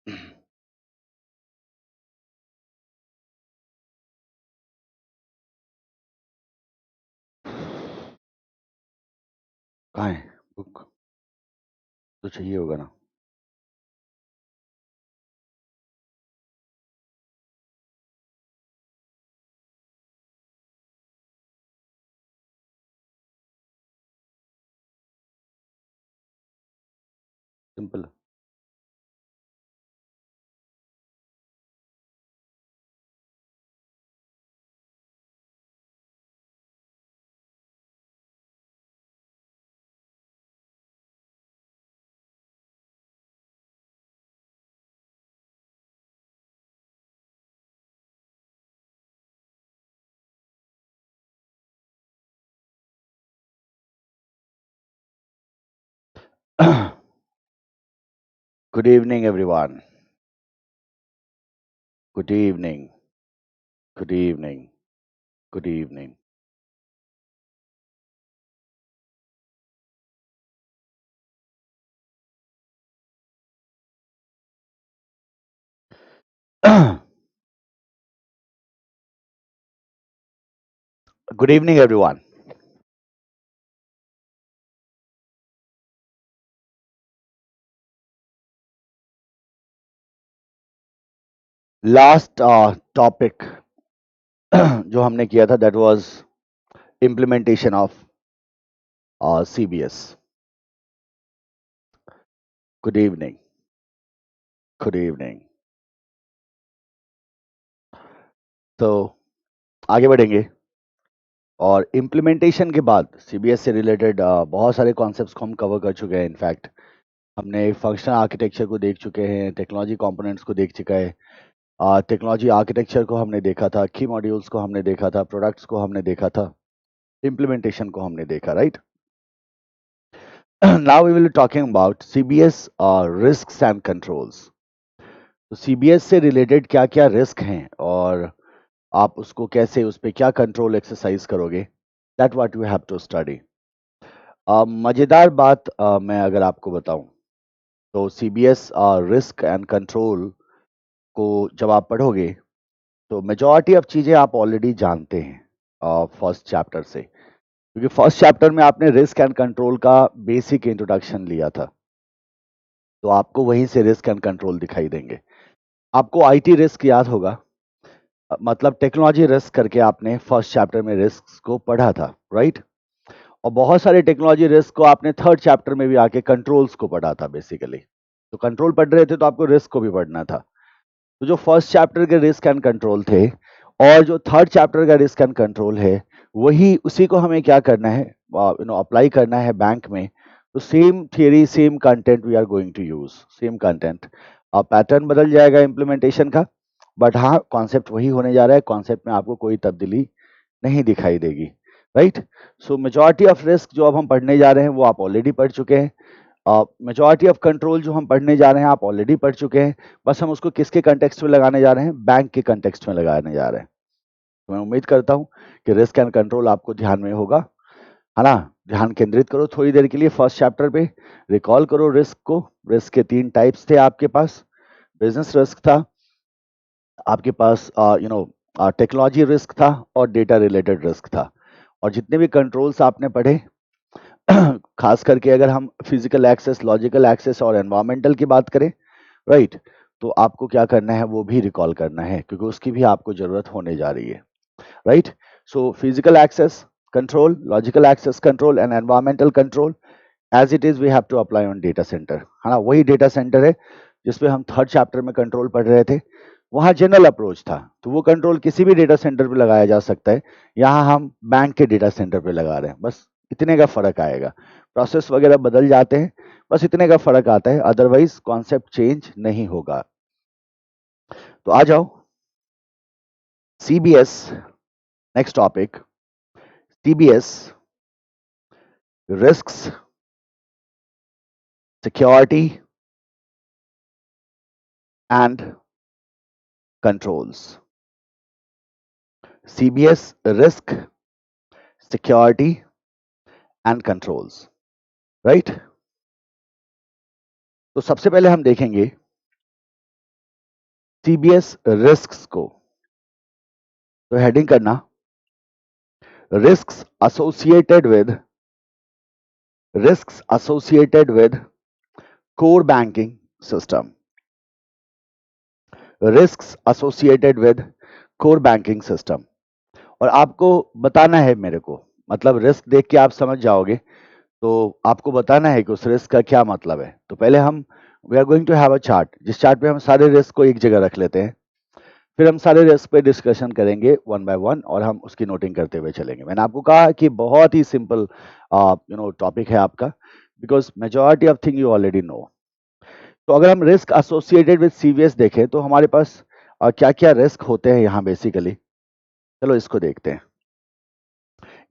कहाँ है बुक? तो चाहिए होगा ना। Simple. Good evening, everyone. Good evening. Good evening. Good evening. Good evening, everyone. Last topic जो हमने किया था that was implementation of CBS. Good evening. Good evening. तो आगे बढ़ेंगे और इम्प्लीमेंटेशन के बाद सीबीएस से रिलेटेड बहुत सारे कॉन्सेप्ट्स को हम कवर कर चुके हैं। इनफैक्ट हमने फंक्शनल आर्किटेक्चर को देख चुके हैं, टेक्नोलॉजी कंपोनेंट्स को देख चुका है, टेक्नोलॉजी आर्किटेक्चर को हमने देखा था, की मॉड्यूल्स को हमने देखा था, प्रोडक्ट्स को हमने देखा था, इम्प्लीमेंटेशन को हमने देखा, right? Now we will talking about CBS risks and controls. तो सीबीएस से रिलेटेड क्या क्या रिस्क हैं और आप उसको कैसे, उस पर क्या कंट्रोल एक्सरसाइज करोगे, that what you have to study. मज़ेदार बात मैं अगर आपको बताऊं तो सीबीएस रिस्क एंड कंट्रोल को जब आप पढ़ोगे तो मेजॉरिटी ऑफ चीज़ें आप ऑलरेडी जानते हैं फर्स्ट चैप्टर से, क्योंकि फर्स्ट चैप्टर में आपने रिस्क एंड कंट्रोल का बेसिक इंट्रोडक्शन लिया था। तो आपको वहीं से रिस्क एंड कंट्रोल दिखाई देंगे। आपको आईटी रिस्क याद होगा, मतलब टेक्नोलॉजी रिस्क करके आपने फर्स्ट चैप्टर में रिस्क को पढ़ा था, राइट? और बहुत सारे टेक्नोलॉजी रिस्क को आपने थर्ड चैप्टर में भी आके कंट्रोल्स को पढ़ा था बेसिकली। तो कंट्रोल पढ़ रहे थे तो आपको रिस्क को भी पढ़ना था। तो जो फर्स्ट चैप्टर के रिस्क एंड कंट्रोल थे और जो थर्ड चैप्टर का रिस्क एंड कंट्रोल है, वही उसी को हमें क्या करना है, अप्लाई करना है बैंक में। तो same theory, same content we are going to use, same content. Pattern बदल जाएगा इम्प्लीमेंटेशन का, बट हाँ कॉन्सेप्ट वही होने जा रहा है। कॉन्सेप्ट में आपको कोई तब्दीली नहीं दिखाई देगी, right? So majority of risk जो अब हम पढ़ने जा रहे हैं वो आप ऑलरेडी पढ़ चुके हैं। मेजॉरिटी ऑफ कंट्रोल जो हम पढ़ने जा रहे हैं आप ऑलरेडी पढ़ चुके हैं। बस हम उसको किसके कंटेक्स्ट में लगाने जा रहे हैं? बैंक के कंटेक्स्ट में लगाने जा रहे हैं। तो मैं उम्मीद करता हूं कि रिस्क एंड कंट्रोल आपको ध्यान में होगा, है ना? ध्यान केंद्रित करो थोड़ी देर के लिए फर्स्ट चैप्टर पे, रिकॉल करो रिस्क को। रिस्क के 3 टाइप्स थे आपके पास। बिजनेस रिस्क था आपके पास, टेक्नोलॉजी रिस्क था और डेटा रिलेटेड रिस्क था। और जितने भी कंट्रोल्स आपने पढ़े खास करके अगर हम फिजिकल एक्सेस, लॉजिकल एक्सेस और एनवायरमेंटल की बात करें, राइट, तो आपको क्या करना है वो भी रिकॉल करना है, क्योंकि उसकी भी आपको जरूरत होने जा रही है, right? So physical access control, logical access control and environmental control as it is we have to apply on data centre, है ना? वही डेटा सेंटर है जिसपे हम थर्ड चैप्टर में कंट्रोल पढ़ रहे थे। वहाँ जनरल अप्रोच था, तो वो कंट्रोल किसी भी डेटा सेंटर पे लगाया जा सकता है। यहाँ हम बैंक के डेटा सेंटर पे लगा रहे हैं, बस इतने का फर्क आएगा। प्रोसेस वगैरह बदल जाते हैं, बस इतने का फर्क आता है, अदरवाइज कॉन्सेप्ट चेंज नहीं होगा। तो आ जाओ CBS, next topic, CBS risks, security and controls. CBS risk, security and controls, right? तो सबसे पहले हम देखेंगे सीबीएस रिस्क्स को, तो हेडिंग करना risks associated with risks associated with core banking system, risks associated with core banking system। और आपको बताना है मेरे को, मतलब रिस्क देख के आप समझ जाओगे, तो आपको बताना है कि उस रिस्क का क्या मतलब है। तो पहले हम we are going to have a chart, जिस चार्ट पे हम सारे रिस्क को एक जगह रख लेते हैं, फिर हम सारे रिस्क पे डिस्कशन करेंगे वन बाय वन, और हम उसकी नोटिंग करते हुए चलेंगे। मैंने आपको कहा कि बहुत ही सिंपल टॉपिक है आपका, because majority of thing you already know. तो अगर हम रिस्क एसोसिएटेड विद सीवीएस देखें तो हमारे पास क्या क्या रिस्क होते हैं यहाँ बेसिकली। चलो इसको देखते हैं,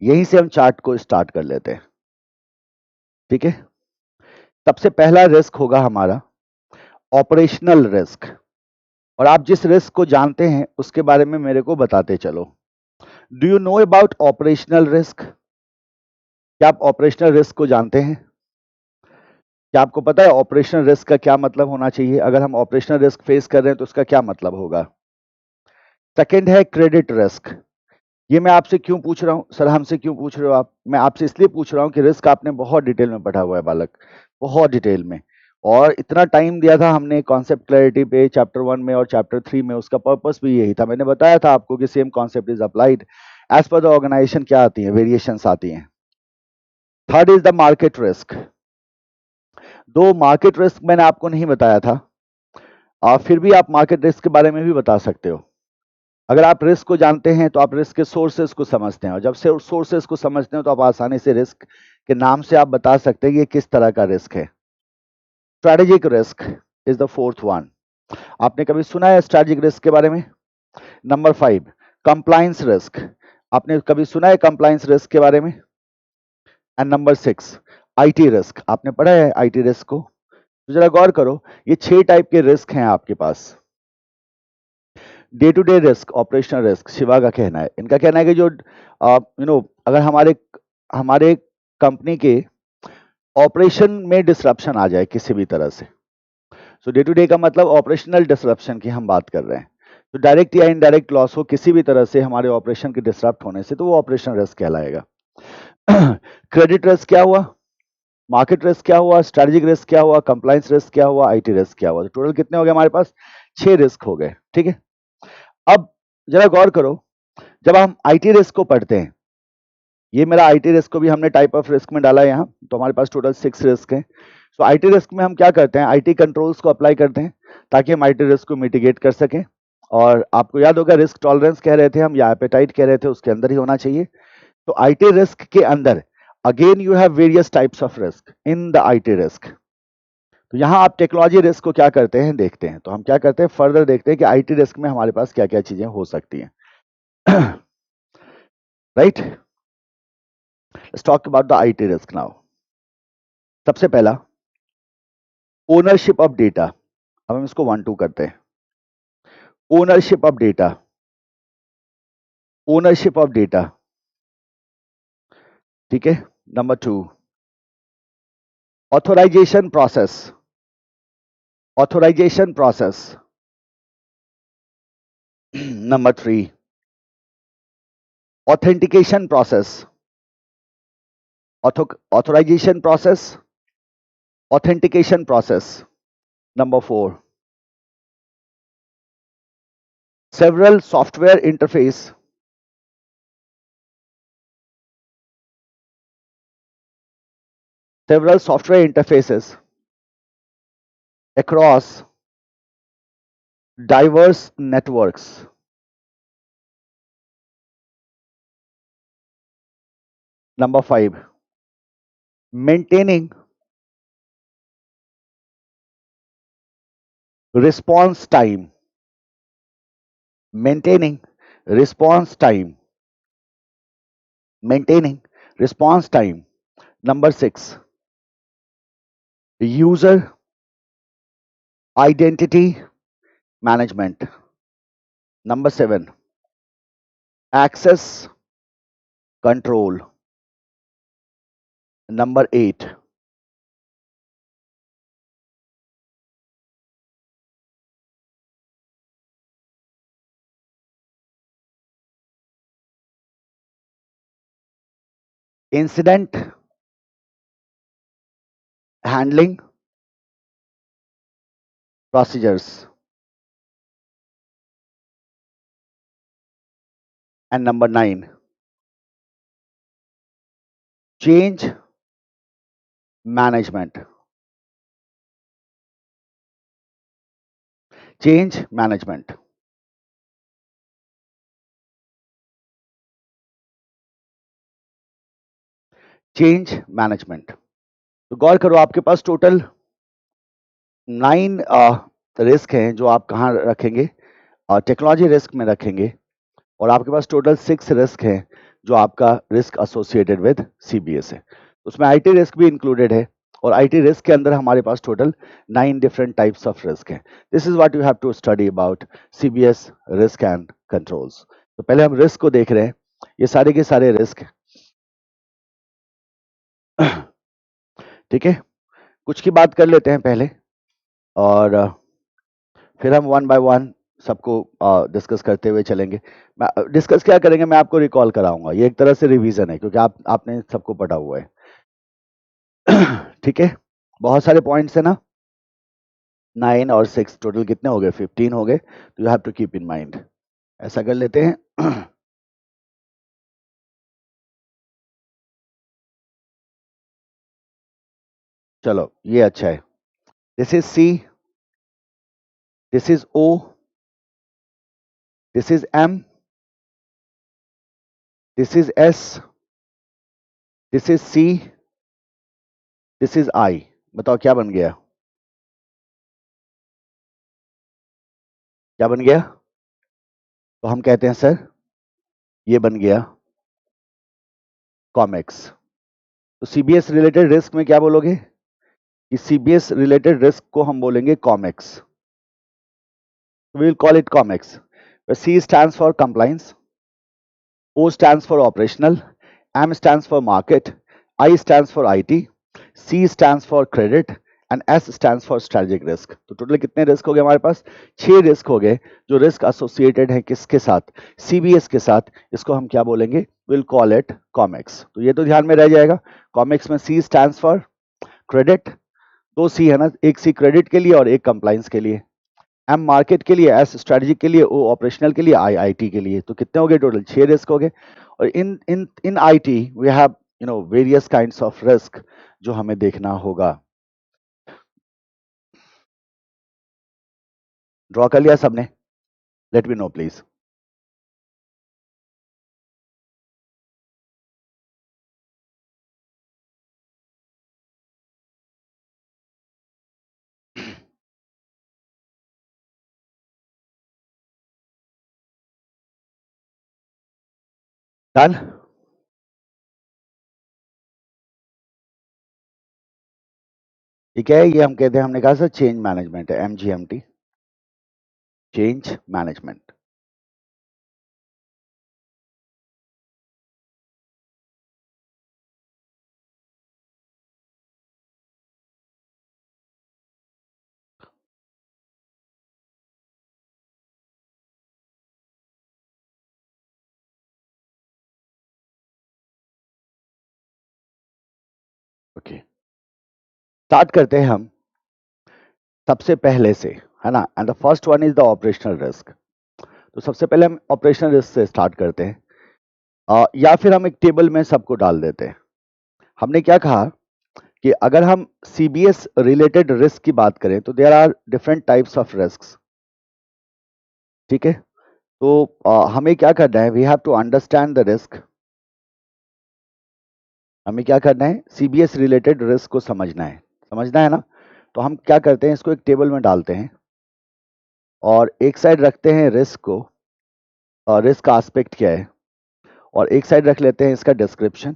यहीं से हम चार्ट को स्टार्ट कर लेते हैं, ठीक है। सबसे पहला रिस्क होगा हमारा ऑपरेशनल रिस्क, और आप जिस रिस्क को जानते हैं उसके बारे में मेरे को बताते चलो। Do you know about operational risk? क्या आप ऑपरेशनल रिस्क को जानते हैं? क्या आपको पता है ऑपरेशनल रिस्क का क्या मतलब होना चाहिए? अगर हम ऑपरेशनल रिस्क फेस कर रहे हैं तो उसका क्या मतलब होगा? सेकंड है क्रेडिट रिस्क। ये मैं आपसे क्यों पूछ रहा हूँ सर, हमसे क्यों पूछ रहे हो आप? मैं आपसे इसलिए पूछ रहा हूँ कि रिस्क आपने बहुत डिटेल में पढ़ा हुआ है बालक, बहुत डिटेल में, और इतना टाइम दिया था हमने कॉन्सेप्ट क्लैरिटी पे चैप्टर 1 में और चैप्टर 3 में। उसका पर्पस भी यही था, मैंने बताया था आपको कि same concept is applied as per the organisation. क्या आती है? वेरिएशंस आती हैं। Third is the market risk. दो मार्केट रिस्क मैंने आपको नहीं बताया था, फिर भी आप मार्केट रिस्क के बारे में भी बता सकते हो। अगर आप रिस्क को जानते हैं तो आप रिस्क के सोर्सेस को समझते हैं, और जब से सोर्सेस को समझते हैं तो आप आसानी से रिस्क के नाम से आप बता सकते हैं कि ये किस तरह का रिस्क है। Strategic risk is the fourth one. आपने कभी सुना है स्ट्रेटेजिक रिस्क के बारे में? Number 5 compliance risk. आपने कभी सुना है कंप्लायंस रिस्क के बारे में? And number 6 IT risk. आपने पढ़ा है आईटी रिस्क को? तो जरा गौर करो, ये 6 टाइप के रिस्क हैं आपके पास। Day to day risk, operational risk, Shiva का कहना है, इनका कहना है कि जो अगर हमारे हमारे कंपनी के ऑपरेशन में डिसरप्शन आ जाए किसी भी तरह से, सो डे टू डे का मतलब ऑपरेशनल डिसरप्शन की हम बात कर रहे हैं, तो डायरेक्ट या इनडायरेक्ट लॉस हो किसी भी तरह से हमारे ऑपरेशन के डिसरप्ट होने से, तो वो ऑपरेशनल रिस्क कहलाएगा। क्रेडिट रिस्क क्या हुआ? मार्केट रिस्क क्या हुआ? स्ट्रेटेजिक रिस्क क्या हुआ? कंप्लायंस रिस्क क्या हुआ? आईटी रिस्क क्या हुआ? तो टोटल कितने हो गए हमारे पास? 6 रिस्क हो गए, ठीक है। अब जरा गौर करो, जब हम आईटी रिस्क को पढ़ते हैं, ये मेरा आईटी रिस्क को भी हमने टाइप ऑफ रिस्क में डाला है यहाँ, तो हमारे पास टोटल 6 रिस्क हैं। सो आईटी रिस्क में हम क्या करते हैं? आईटी कंट्रोल्स को अप्लाई करते हैं ताकि हम आईटी रिस्क को मिटिगेट कर सकें। और आपको याद होगा रिस्क टॉलरेंस कह रहे थे हम, या एपेटाइट कह रहे थे, उसके अंदर ही होना चाहिए। तो आईटी रिस्क के अंदर again you have various types of risk in the IT risk. तो यहाँ आप टेक्नोलॉजी रिस्क को क्या करते हैं देखते हैं। तो हम क्या करते हैं, फर्दर देखते हैं कि आईटी रिस्क में हमारे पास क्या क्या चीजें हो सकती हैं। Right, let's talk about the IT risk now. सबसे पहला ओनरशिप ऑफ डेटा। अब हम इसको 1 2 करते हैं। Ownership of data, ownership of data, ठीक है। Number 2 authorisation process, authorisation process. Number 3 authentication process, authorisation process, authentication process. Number 4 several software interface, several software interfaces across diverse networks. Number 5 maintaining response time, maintaining response time, maintaining response time. Number 6 user identity management. Number 7 access control. Number 8 incident handling procedures, and number 9, change management. Change management. Change management. तो गौर करो, आपके पास total 9 risk हैं जो आप कहाँ रखेंगे, technology risk में रखेंगे, और आपके पास टोटल 6 रिस्क हैं जो आपका रिस्क एसोसिएटेड विद सीबीएस है। उसमें आईटी रिस्क भी इंक्लूडेड है, और आईटी रिस्क के अंदर हमारे पास total 9 different types of risk हैं। This is what you have to study about CBS risk and controls. तो पहले हम रिस्क को देख रहे हैं। ये सारे के सारे रिस्क, ठीक है, कुछ की बात कर लेते हैं पहले, और फिर हम वन बाय वन सबको डिस्कस करते हुए चलेंगे। डिस्कस क्या करेंगे, मैं आपको रिकॉल कराऊंगा, ये एक तरह से रिवीजन है क्योंकि आपने सबको पढ़ा हुआ है। ठीक है, बहुत सारे पॉइंट्स है ना, 9 और 6 टोटल कितने हो गए, 15 हो गए। तो you have to keep in mind. ऐसा कर लेते हैं। चलो ये अच्छा है। This is C, this is O, this is M, this is S, this is C, this is I. बताओ क्या बन गया, क्या बन गया? तो हम कहते हैं सर ये बन गया कॉमेक्स। तो सीबीएस रिलेटेड रिस्क में क्या बोलोगे कि सीबीएस रिलेटेड रिस्क को हम बोलेंगे comex. We will call it comex. C stands for compliance, O stands for operational, M stands for market, I stands for IT, C stands for credit and S stands for strategic risk। तो total कितने risk हो गए हमारे पास, 6 risk हो गए जो risk associated है किसके साथ, सीबीएस के साथ। इसको हम क्या बोलेंगे, विल कॉल इट कॉमेक्स। तो ये तो ध्यान में रह जाएगा। कॉमेक्स में C stands for credit, 2 C है ना, एक C क्रेडिट के लिए और एक कंप्लाइंस के लिए, एम मार्केट के लिए, एस स्ट्रेटजी के लिए, ओ ऑपरेशनल के लिए, आई आईटी के लिए। तो कितने हो गए टोटल, 6 रिस्क हो गए। और in IT we have various kinds of risk जो हमें देखना होगा। ड्रॉ कर लिया सबने? Let me know please. Done. ठीक है, ये हम कहते हैं, हमने कहा सर चेंज मैनेजमेंट है, एमजीएमटी, चेंज मैनेजमेंट। ओके, स्टार्ट करते हैं हम सबसे पहले से, है ना। And the first one is the operational risk. तो सबसे पहले हम ऑपरेशनल रिस्क से स्टार्ट करते हैं, या फिर हम एक टेबल में सबको डाल देते हैं। हमने क्या कहा कि अगर हम सीबीएस रिलेटेड रिस्क की बात करें तो there are different types of risk. ठीक है, तो हमें क्या करना है, we have to understand the risk. हमें क्या करना है, सीबीएस रिलेटेड रिस्क को समझना है, समझना है ना। तो हम क्या करते हैं, इसको एक टेबल में डालते हैं और एक साइड रखते हैं रिस्क को, रिस्क का एस्पेक्ट क्या है, और एक साइड रख लेते हैं इसका डिस्क्रिप्शन।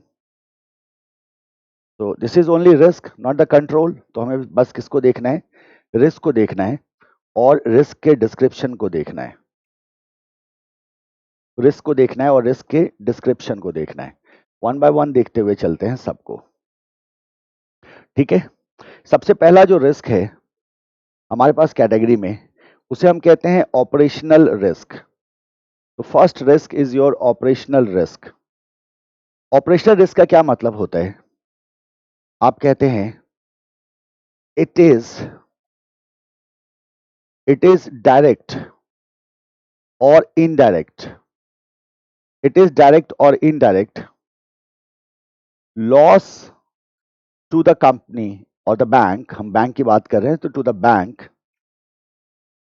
तो this is only risk not the control. तो हमें बस किसको देखना है, रिस्क को देखना है और रिस्क के डिस्क्रिप्शन को देखना है, रिस्क को देखना है और रिस्क के डिस्क्रिप्शन को देखना है। वन बाय वन देखते हुए चलते हैं सबको। ठीक है, सबसे पहला जो रिस्क है हमारे पास कैटेगरी में, उसे हम कहते हैं ऑपरेशनल रिस्क। तो first risk is your operational risk. Operational risk का क्या मतलब होता है? आप कहते हैं इट इज डायरेक्ट और इनडायरेक्ट, इट इज डायरेक्ट और indirect loss to the company और द बैंक, हम बैंक की बात कर रहे हैं तो to the bank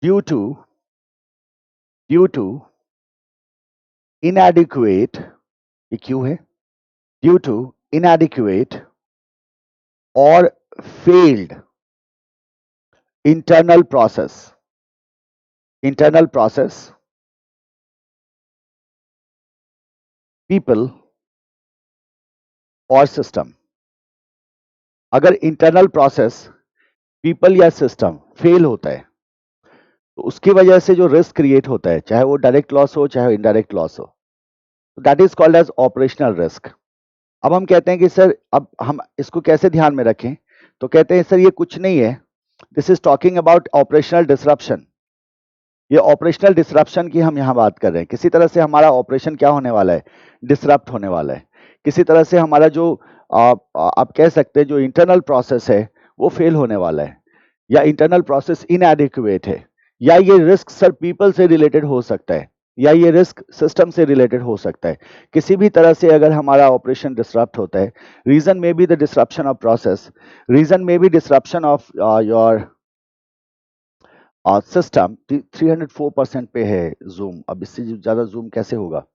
due to inadequate, ये क्यों है? ड्यू टू inadequate और failed internal process, people और system। अगर इंटरनल प्रोसेस, पीपल या सिस्टम फेल होता है तो उसकी वजह से जो रिस्क क्रिएट होता है, चाहे वो डायरेक्ट लॉस हो चाहे इनडायरेक्ट लॉस हो, that is called as operational risk. अब हम कहते हैं कि सर अब हम इसको कैसे ध्यान में रखें, तो कहते हैं सर ये कुछ नहीं है, this is talking about operational disruption. ये ऑपरेशनल डिसरप्शन की हम यहाँ बात कर रहे हैं। किसी तरह से हमारा ऑपरेशन क्या होने वाला है, डिसरप्ट होने वाला है। किसी तरह से हमारा जो आप कह सकते हैं जो इंटरनल प्रोसेस है वो फेल होने वाला है, या इंटरनल प्रोसेस इनएडिक्वेट है, या ये रिस्क सर पीपल से रिलेटेड हो सकता है, या ये रिस्क सिस्टम से रिलेटेड हो सकता है। किसी भी तरह से अगर हमारा ऑपरेशन डिसरप्ट होता है, रीजन में be the disruption of process, reason में be disruption of your system. 304% पे है जूम, अब इससे ज्यादा जूम कैसे होगा?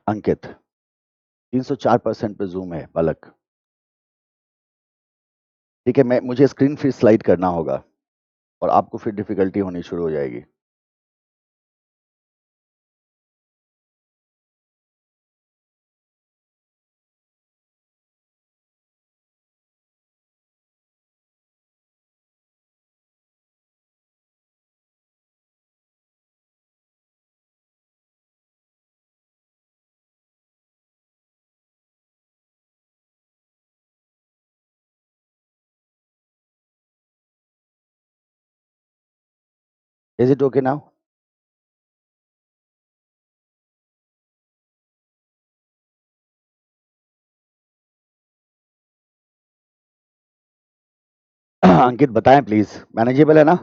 अंकित 304% पे जूम है पलक। ठीक है, मैं मुझे स्क्रीन फिर स्लाइड करना होगा और आपको फिर डिफिकल्टी होनी शुरू हो जाएगी। Is it okay now? Ankit बताएं प्लीज, मैनेजेबल है ना?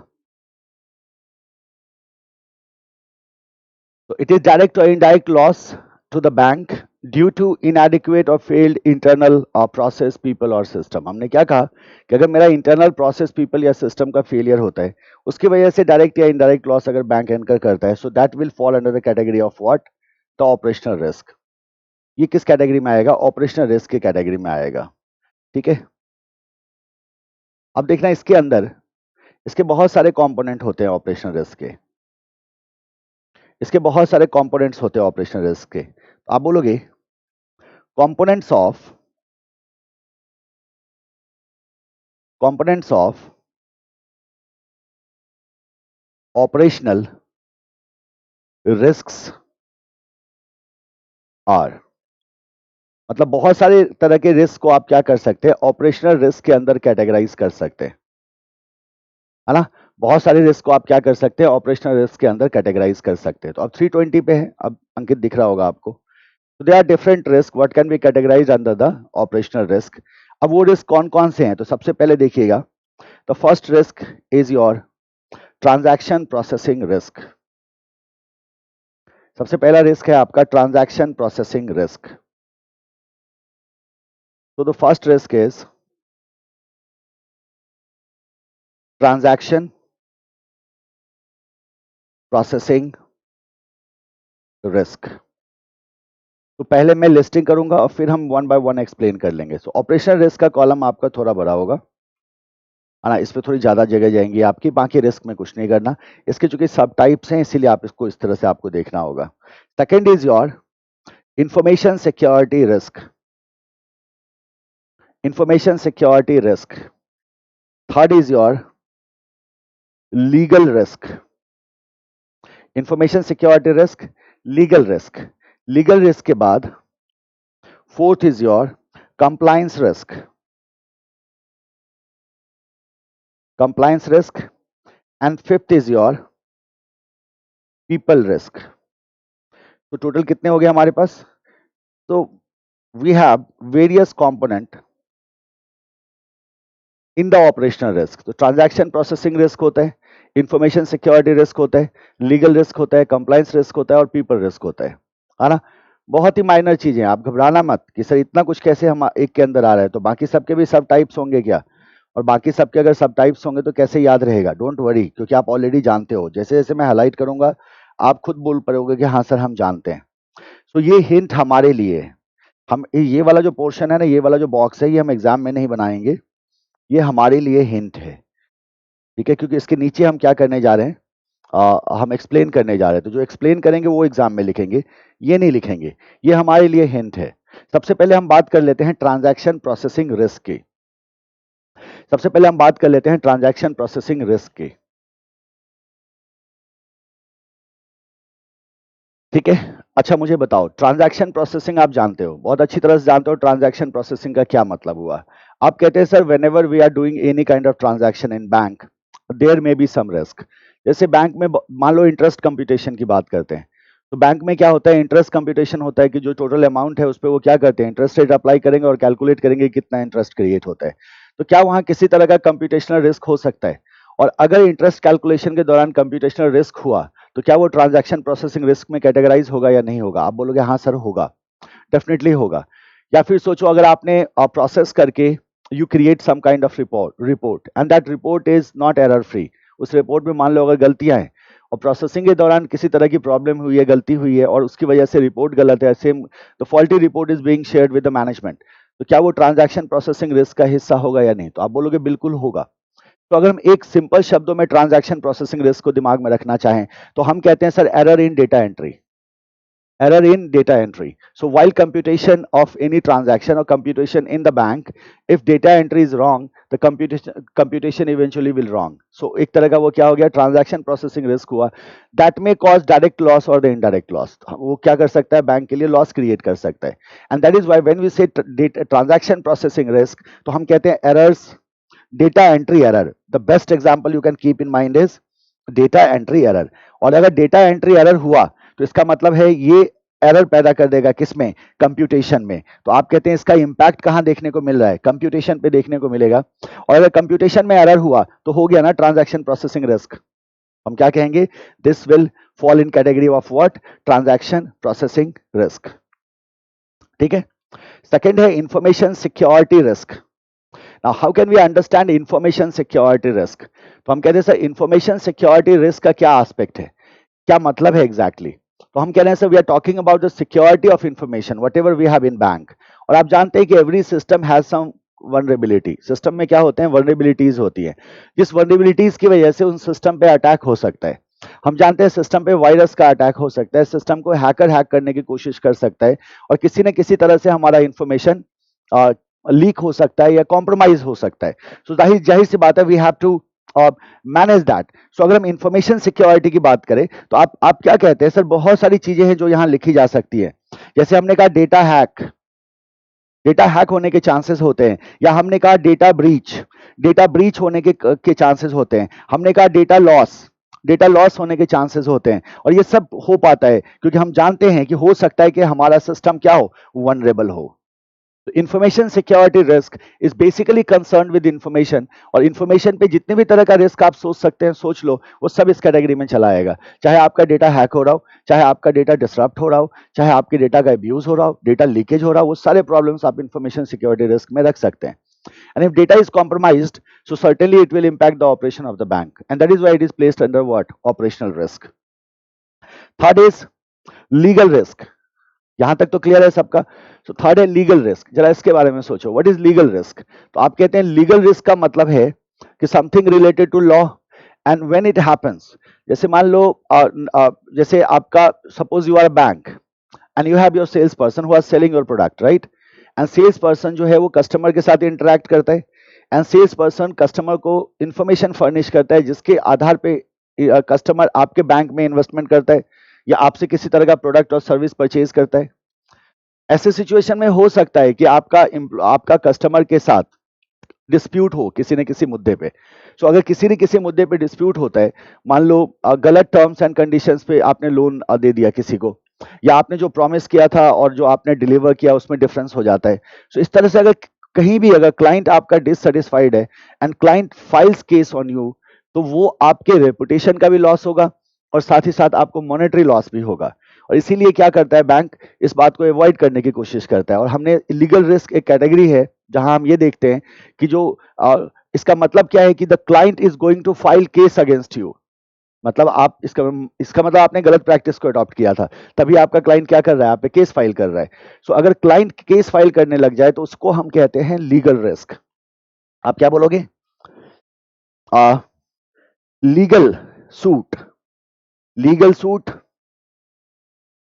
तो इट इज डायरेक्ट और indirect loss to the bank due to inadequate और फेल्ड इंटरनल प्रोसेस, पीपल और सिस्टम। हमने क्या कहा कि अगर मेरा इंटरनल प्रोसेस, पीपल या सिस्टम का फेलियर होता है, उसकी वजह से डायरेक्ट या इनडायरेक्ट लॉस अगर बैंक एनकर करता है, so that will fall under the category of what? The operational risk. ये किस कैटेगरी में आएगा? ऑपरेशनल रिस्क की कैटेगरी में आएगा। ठीक है, अब देखना इसके अंदर इसके बहुत सारे कंपोनेंट होते हैं ऑपरेशनल रिस्क के, इसके बहुत सारे कंपोनेंट्स होते हैं ऑपरेशनल रिस्क के। तो आप बोलोगे components of operational risks are, मतलब बहुत सारे तरह के रिस्क को आप क्या कर सकते हैं, ऑपरेशनल रिस्क के अंदर कैटेगराइज कर सकते हैं, है ना? बहुत सारे रिस्क को आप क्या कर सकते हैं, ऑपरेशनल रिस्क के अंदर कैटेगराइज कर सकते हैं। तो अब 320 पे है, अब अंकित दिख रहा होगा आपको। तो they are different risk what can be categorise under the operational risk. अब वो रिस्क कौन कौन से हैं, तो सबसे पहले देखिएगा, the first risk is your transaction processing risk. सबसे पहला रिस्क है आपका ट्रांजैक्शन प्रोसेसिंग रिस्क। तो the first risk is transaction processing risk. तो पहले मैं लिस्टिंग करूंगा और फिर हम वन बाय वन एक्सप्लेन कर लेंगे। सो ऑपरेशनल रिस्क का कॉलम आपका थोड़ा बड़ा होगा, है ना? इस पे थोड़ी ज्यादा जगह जाएंगी आपकी, बाकी रिस्क में कुछ नहीं करना। इसके चूंकि सब टाइप्स हैं इसीलिए आप इसको इस तरह से आपको देखना होगा। Second is your information security risk, information security risk. Third is your legal risk, information security risk, legal risk. Legal risk के बाद fourth is your compliance risk, compliance risk. And fifth is your people risk. तो total कितने हो गए हमारे पास? तो we have various component in the operational risk. तो ट्रांजैक्शन प्रोसेसिंग रिस्क होता है, इंफॉर्मेशन सिक्योरिटी रिस्क होता है, लीगल रिस्क होता है, कंप्लायंस रिस्क होता है और पीपल रिस्क होता है ना। बहुत ही माइनर चीजें, आप घबराना मत कि सर इतना कुछ कैसे हम एक के अंदर आ रहा है, तो बाकी सबके भी सब टाइप्स होंगे क्या, और बाकी सबके अगर सब टाइप्स होंगे तो कैसे याद रहेगा। डोंट वरी, क्योंकि आप ऑलरेडी जानते हो। जैसे जैसे मैं हाईलाइट करूंगा आप खुद बोल पड़ोगे कि हाँ सर हम जानते हैं। तो ये हिंट हमारे लिए है। हम ये वाला जो पोर्शन है ना, ये वाला जो बॉक्स है, ये हम एग्जाम में नहीं बनाएंगे, ये हमारे लिए हिंट है, ठीक है। क्योंकि इसके नीचे हम क्या करने जा रहे हैं, हम एक्सप्लेन करने जा रहे हैं। तो जो एक्सप्लेन करेंगे वो एग्जाम में लिखेंगे, ये नहीं लिखेंगे। ये हमारे लिए हिंट है। सबसे पहले हम बात कर लेते हैं ट्रांजैक्शन प्रोसेसिंग रिस्क की। सबसे पहले हम बात कर लेते हैं ट्रांजैक्शन प्रोसेसिंग रिस्क की, ठीक है। अच्छा मुझे बताओ, ट्रांजैक्शन प्रोसेसिंग आप जानते हो, बहुत अच्छी तरह से जानते हो ट्रांजैक्शन प्रोसेसिंग का क्या मतलब हुआ। आप कहते हैं sir whenever we are doing any kind of transaction in bank there may be some risk. जैसे बैंक में मान लो इंटरेस्ट कंप्यूटेशन की बात करते हैं, तो बैंक में क्या होता है, इंटरेस्ट कंप्यूटेशन होता है कि जो टोटल अमाउंट है उस पर वो क्या करते हैं, इंटरेस्ट रेट अप्लाई करेंगे और कैलकुलेट करेंगे कितना इंटरेस्ट क्रिएट होता है। तो क्या वहां किसी तरह का कंप्यूटेशनल रिस्क हो सकता है, और अगर इंटरेस्ट कैलकुलेशन के दौरान कंप्यूटेशनल रिस्क हुआ तो क्या वो ट्रांजैक्शन प्रोसेसिंग रिस्क में कैटेगराइज होगा या नहीं होगा। आप बोलोगे हाँ सर होगा, डेफिनेटली होगा। या फिर सोचो अगर आपने प्रोसेस करके you create some kind of report and that report is not error free. उस रिपोर्ट में मान लो अगर गलतियां हैं और प्रोसेसिंग के दौरान किसी तरह की प्रॉब्लम हुई है, गलती हुई है और उसकी वजह से रिपोर्ट गलत है, same the faulty report is being shared with the management, तो क्या वो ट्रांजैक्शन प्रोसेसिंग रिस्क का हिस्सा होगा या नहीं। तो आप बोलोगे बिल्कुल होगा। तो अगर हम एक सिंपल शब्दों में ट्रांजैक्शन प्रोसेसिंग रिस्क को दिमाग में रखना चाहें तो हम कहते हैं sir error in data entry. Error in data entry. So while computation of any transaction or computation in the bank, if data entry is wrong, the computation eventually will wrong. So एक तरह का वो क्या हो गया, transaction processing risk हुआ, that may cause direct loss or the indirect loss. वो क्या कर सकता है, बैंक के लिए loss create कर सकता है। And that is why when we say transaction processing risk, तो हम कहते हैं errors, data entry error. The best example you can keep in mind is data entry error. और अगर data entry error हुआ तो इसका मतलब है ये एरर पैदा कर देगा किसमें, कंप्यूटेशन में। तो आप कहते हैं इसका इंपैक्ट कहां देखने को मिल रहा है, कंप्यूटेशन पे देखने को मिलेगा। और अगर कंप्यूटेशन में एरर हुआ तो हो गया ना ट्रांजैक्शन प्रोसेसिंग रिस्क। हम क्या कहेंगे, this will fall in category of what, transaction processing risk, ठीक है। सेकेंड है information security risk. Now how can we understand information security risk. तो हम कहते हैं सर इंफॉर्मेशन सिक्योरिटी रिस्क का क्या एस्पेक्ट है, क्या मतलब है एग्जैक्टली तो हम कह रहे हैं sir we are talking about the security of information whatever we have in bank. और आप जानते हैं कि every system has some vulnerability. System में क्या होते हैं, वनरेबिलिटीज होती है, जिस वनरेबिलिटीज की वजह से उन सिस्टम पे अटैक हो सकता है। हम जानते हैं सिस्टम पे वायरस का अटैक हो सकता है, सिस्टम को हैकर हैक करने की कोशिश कर सकता है और किसी न किसी तरह से हमारा इंफॉर्मेशन लीक हो सकता है या कॉम्प्रोमाइज हो सकता है। सो जाहिर जाहिर सी बात है we have to manage that. So अगर हम इंफॉर्मेशन सिक्योरिटी की बात करें तो आप क्या कहते हैं सर, बहुत सारी चीजें हैं जो यहां लिखी जा सकती है। जैसे हमने कहा डेटा हैक, डेटा हैक होने के चांसेस होते हैं, या हमने कहा डेटा ब्रीच होने के चांसेस होते हैं। हमने कहा डेटा लॉस होने के चांसेस होते हैं। और ये सब हो पाता है क्योंकि हम जानते हैं कि हो सकता है कि हमारा सिस्टम क्या हो, वनरेबल हो। Information security risk is basically concern with information, और इंफॉर्मेशन पे जितने भी तरह का रिस्क आप सोच सकते हैं, सोच लो, वो सब इस कैटेगरी में चला आएगा। चाहे आपका डेटा हैक हो रहा हो, चाहे आपका डेटा डिसरप्ट हो रहा हो, चाहे आपके डेटा का अब्यूज हो रहा हो, डेटा लीकेज हो रहा हो, वो सारे प्रॉब्लम्स आप इंफॉर्मेशन सिक्योरिटी रिस्क में रख सकते हैं। And if data is compromised, so certainly it will impact the operation of the bank, and that is why it is placed under what, operational risk. Third is legal risk. यहां तक तो clear है सबका। So third है legal risk. जरा इसके बारे में सोचो, व्हाट इज लीगल रिस्क। तो आप कहते हैं लीगल रिस्क का मतलब है कि something related to law and when it happens. जैसे मान लो जैसे आपका, suppose you are a bank and you have your sales person who are selling your product, right. And sales person जो है वो कस्टमर के साथ इंटरेक्ट करता है, एंड सेल्स पर्सन कस्टमर को इंफॉर्मेशन फर्निश करता है जिसके आधार पे कस्टमर आपके बैंक में इन्वेस्टमेंट करता है या आपसे किसी तरह का प्रोडक्ट और सर्विस परचेज करता है। ऐसे सिचुएशन में हो सकता है कि आपका कस्टमर के साथ डिस्प्यूट हो किसी न किसी मुद्दे पे। सो अगर किसी न किसी मुद्दे पे डिस्प्यूट होता है, मान लो गलत टर्म्स एंड कंडीशंस पे आपने लोन दे दिया किसी को, या आपने जो प्रॉमिस किया था और जो आपने डिलीवर किया उसमें डिफरेंस हो जाता है। सो इस तरह से अगर कहीं भी अगर क्लाइंट आपका डिससेटिस्फाइड है and client files case on you, तो वो आपके रेपुटेशन का भी लॉस होगा और साथ ही साथ आपको मॉनेटरी लॉस भी होगा। और इसीलिए क्या करता है बैंक, इस बात को अवॉइड करने की कोशिश करता है। और हमने लीगल रिस्क एक कैटेगरी है जहां हम ये देखते हैं कि जो इसका मतलब क्या है कि the client is going to file case against you. मतलब आप इसका इसका मतलब आपने गलत प्रैक्टिस को अडॉप्ट किया था, तभी आपका क्लाइंट क्या कर रहा है, आप पे केस फाइल कर रहा है। सो अगर क्लाइंट केस फाइल करने लग जाए तो उसको हम कहते हैं लीगल रिस्क। आप क्या बोलोगे? लीगल सूट, लीगल सूट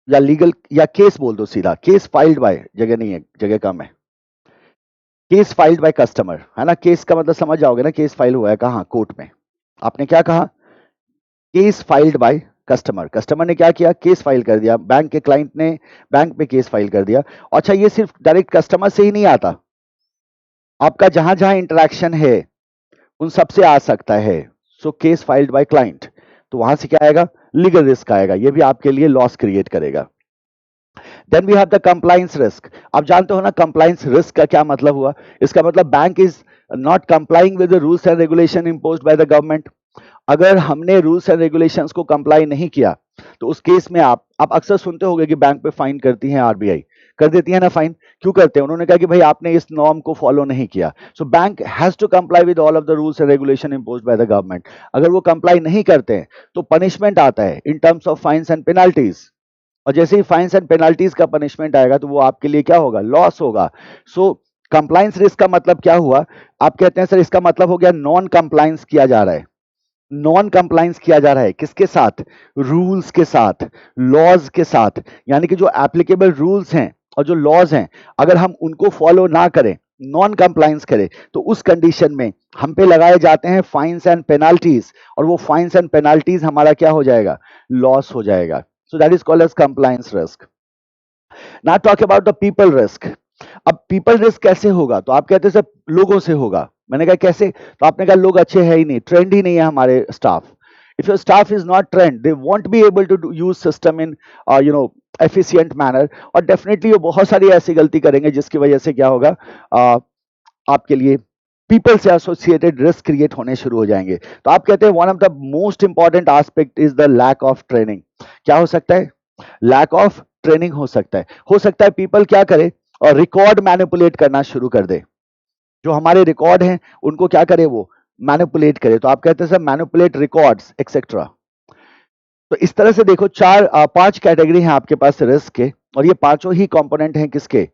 या लीगल या केस बोल दो सीधा, केस फाइल्ड बाय, जगह नहीं है, जगह कम है। केस फाइल्ड बाय कस्टमर, है ना? केस का मतलब समझ जाओगे ना, केस फाइल हुआ है कहाँ, कोर्ट में। आपने क्या कहा? Case filed by customer. Customer ने क्या किया? केस फाइल कर दिया, बैंक के क्लाइंट ने बैंक पे केस फाइल कर दिया। अच्छा, ये सिर्फ डायरेक्ट कस्टमर से ही नहीं आता, आपका जहां जहां इंटरेक्शन है उन सबसे आ सकता है। So case filed by client, तो वहां से क्या आएगा? लीगल रिस्क आएगा, ये भी आपके लिए लॉस क्रिएट करेगा। Then we have the compliance risk. आप जानते हो ना कंप्लायंस रिस्क का क्या मतलब हुआ? इसका मतलब bank is not complying with the rules and regulation imposed by the government. अगर हमने रूल्स एंड रेगुलेशंस को कंप्लाई नहीं किया तो उस केस में आप अक्सर सुनते होंगे कि बैंक पे फाइन करती है आरबीआई, कर देती है ना फाइन। क्यों करते हैं? उन्होंने कहा कि भाई आपने इस नॉर्म को फॉलो नहीं किया। So bank has to comply with all of the rules and regulation imposed by the government. अगर वो कंप्लाई नहीं करते हैं तो पनिशमेंट आता है in terms of fines and penalties. और जैसे ही फाइन्स एंड पेनाल्टीज का पनिशमेंट आएगा तो वो आपके लिए क्या होगा? लॉस होगा। सो कंप्लायंस रिस्क का मतलब क्या हुआ? आप कहते हैं सर इसका मतलब हो गया नॉन कंप्लायंस किया जा रहा है। नॉन कंप्लायंस किया जा रहा है किसके साथ? रूल्स के साथ, लॉज के साथ। यानी कि जो एप्लीकेबल रूल्स हैं और जो लॉज हैं, अगर हम उनको फॉलो ना करें, नॉन कंप्लायंस करें, तो उस कंडीशन में हम पे लगाए जाते हैं फाइन्स एंड पेनाल्टीज, और वो फाइन्स एंड पेनाल्टीज हमारा क्या हो जाएगा? लॉस हो जाएगा। So that is called as compliance risk. ना talk about the people risk. अब पीपल रिस्क कैसे होगा? तो आप कहते हैं सर लोगों से होगा। मैंने कहा कैसे? तो आपने कहा लोग अच्छे हैं ही नहीं, ट्रेंड ही नहीं है हमारे staff. If your staff is not trained they won't be able to use system in efficient manner, और डेफिनेटली वो बहुत सारी ऐसी गलती करेंगे जिसकी वजह से क्या होगा, आपके लिए पीपल से एसोसिएटेड रिस्क क्रिएट होने शुरू हो जाएंगे। तो आप कहते हैं one of the most important aspect is the lack of training. क्या हो सकता है? लैक ऑफ ट्रेनिंग हो सकता है। हो सकता है पीपल क्या करे, और रिकॉर्ड मैनिपुलेट करना शुरू कर दे। जो हमारे रिकॉर्ड हैं उनको क्या करे? वो मैनिपुलेट करे। तो आप कहते हैं सर मैनिपुलेट रिकॉर्ड्स एक्सेट्रा। तो इस तरह से देखो पांच कैटेगरी हैं आपके पास रिस्क के, और ये पांचों ही कंपोनेंट हैं किसके?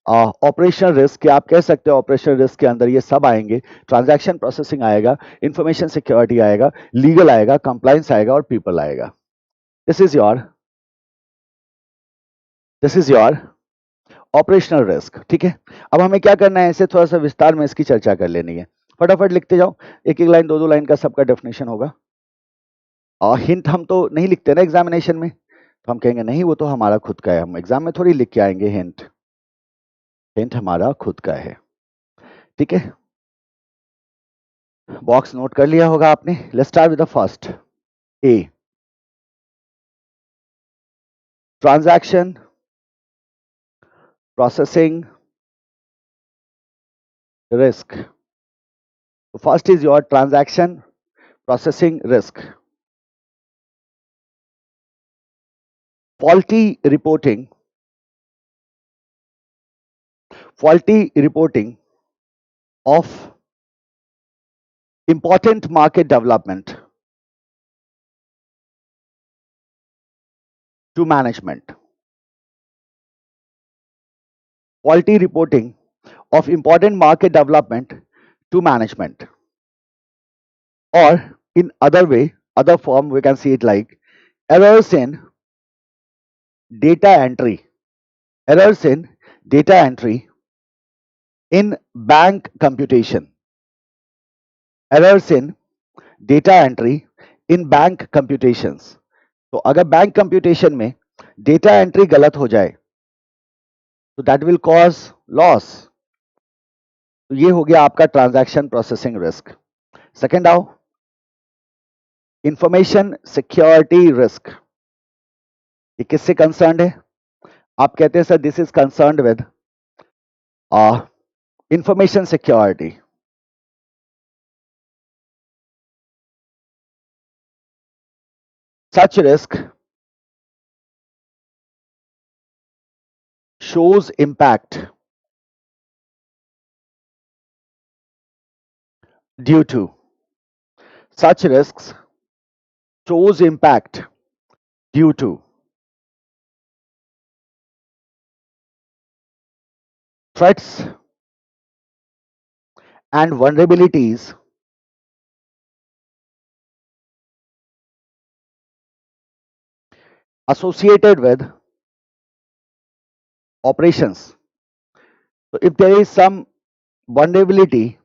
ऑपरेशनल रिस्क के। आप कह सकते हो ऑपरेशनल रिस्क के अंदर ये सब आएंगे। ट्रांजैक्शन प्रोसेसिंग आएगा, इंफॉर्मेशन सिक्योरिटी आएगा, लीगल आएगा, कंप्लायंस आएगा और पीपल आएगा। This is your this is your operational risk. ठीक है, अब हमें क्या करना है, इसे थोड़ा सा विस्तार में इसकी चर्चा कर लेनी है। फटाफट लिखते जाओ, एक एक लाइन, दो दो लाइन का सबका डेफिनेशन होगा। और हिंट हम तो नहीं लिखते ना एग्जामिनेशन में, तो हम कहेंगे नहीं वो तो हमारा खुद का है, हम एग्जाम में थोड़ी लिख के आएंगे हिंट। हिंट हमारा खुद का है। ठीक है, बॉक्स नोट कर लिया होगा आपने। Let's start with the first, A, transaction processing risk. First is your transaction processing risk. faulty reporting faulty reporting of important market development to management. Faulty reporting of important market development to management. Or in other way, other form, we can see it like errors in data entry. Errors in data entry in bank computation. Errors in data entry in bank computations. तो अगर bank computation में data entry गलत हो जाए तो that will cause loss. तो ये हो गया आपका ट्रांजैक्शन प्रोसेसिंग रिस्क। सेकंड आओ, इंफॉर्मेशन सिक्योरिटी रिस्क। ये किससे कंसर्न्ड है? आप कहते हैं sir this is concerned with information security. Such risk shows impact due to such risks shows impact due to threats and vulnerabilities associated with operations. So if there is some vulnerability,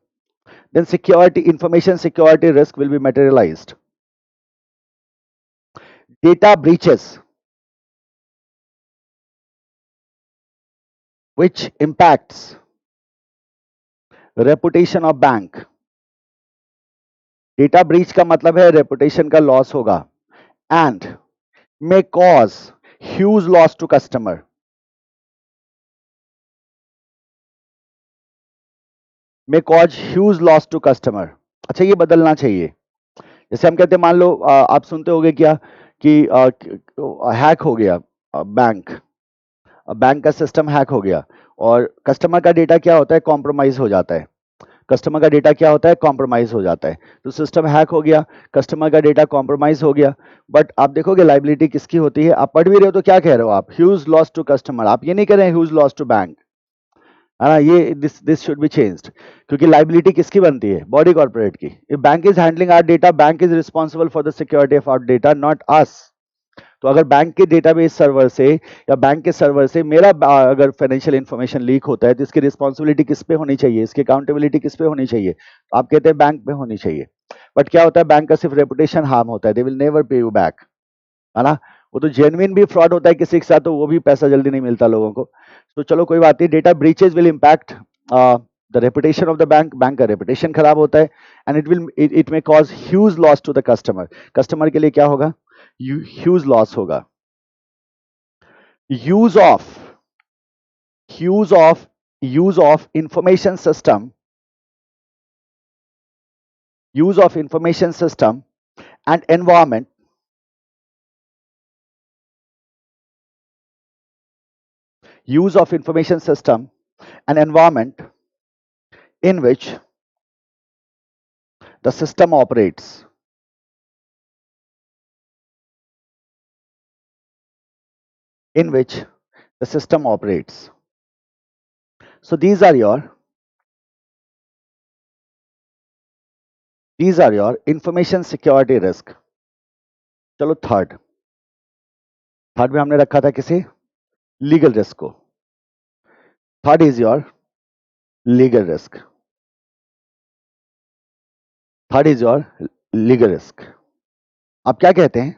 then security, information security risk will be materialized. Data breaches which impacts reputation of bank. Data breach का मतलब है reputation का loss होगा and may cause huge loss to customer. May cause huge loss to customer. अच्छा ये बदलना चाहिए. जैसे हम कहते हैं मान लो आप सुनते होंगे क्या कि हैक हो गया बैंक का सिस्टम हैक हो गया और कस्टमर का डेटा क्या होता है कॉम्प्रोमाइज हो जाता है. कस्टमर का डेटा क्या होता है कॉम्प्रोमाइज हो जाता है. तो सिस्टम हैक हो गया, कस्टमर का डेटा कॉम्प्रोमाइज हो गया, बट आप देखोगे लाइबिलिटी किसकी होती है. आप पढ़ भी रहे हो तो क्या कह रहे हो आप, ह्यूज लॉस टू कस्टमर. आप ये नहीं कह रहे हैं ह्यूज लॉस टू बैंक, है ना. ये दिस शुड बी चेंज्ड क्योंकि लाइबिलिटी किसकी बनती है, बॉडी कॉर्पोरेट की. If bank is handling our data, bank is responsible for the security of our data, not us. तो अगर बैंक के डेटाबेस सर्वर से या बैंक के सर्वर से मेरा अगर फाइनेंशियल इंफॉर्मेशन लीक होता है तो इसकी रिस्पॉन्सिबिलिटी किस पे होनी चाहिए, इसकी अकाउंटेबिलिटी किस पे होनी चाहिए. तो आप कहते हैं बैंक पे होनी चाहिए, बट क्या होता है बैंक का सिर्फ रेपुटेशन हार्म होता है. दे विल नेवर पे यू बैक, है ना. वो तो जेन्युइन भी फ्रॉड होता है किसी के साथ, तो वो भी पैसा जल्दी नहीं मिलता लोगों को. तो चलो कोई बात नहीं. Data breaches will impact the reputation of the bank. Bank का रेपुटेशन खराब होता है and it may cause huge loss to the customer. Customer के लिए क्या होगा, ह्यूज लॉस होगा. use of use of information system, use of information system and environment, use of information system and environment in which the system operates, in which the system operates. So these are your information security risk. चलो third में हमने रखा था किसी legal risk को. Third is your legal risk. Third is your legal risk. आप क्या कहते हैं,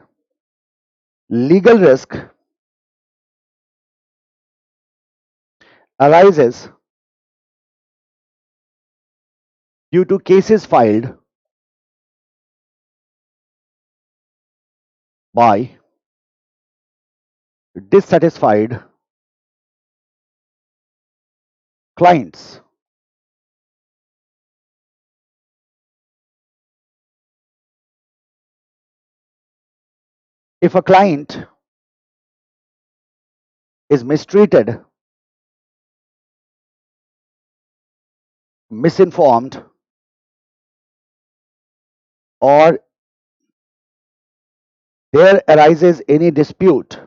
legal risk arises due to cases filed by dissatisfied clients. If a client is mistreated, misinformed, or there arises any dispute,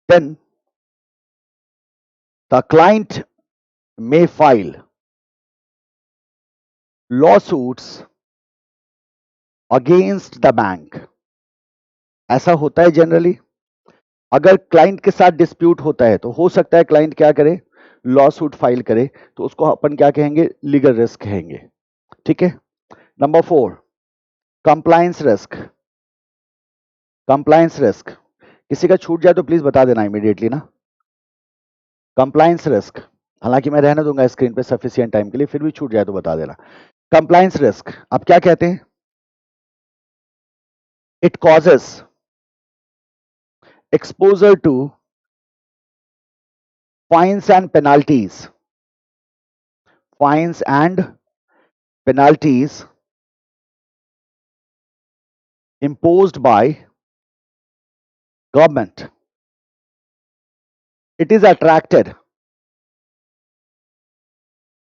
then the client may file lawsuits against the bank. ऐसा होता है generally. अगर client के साथ dispute होता है तो हो सकता है क्लाइंट क्या करे, लॉ सूट फाइल करे, तो उसको अपन क्या कहेंगे, लीगल रिस्क कहेंगे. ठीक है. Number 4, compliance risk. Compliance risk किसी का छूट जाए तो प्लीज बता देना इमीडिएटली ना. कंप्लायंस रिस्क हालांकि मैं रहने दूंगा स्क्रीन पे सफिशिएंट टाइम के लिए, फिर भी छूट जाए तो बता देना। कंप्लायंस रिस्क आप क्या कहते हैं? It causes exposure to fines and penalties, fines and penalties imposed by government. It is attracted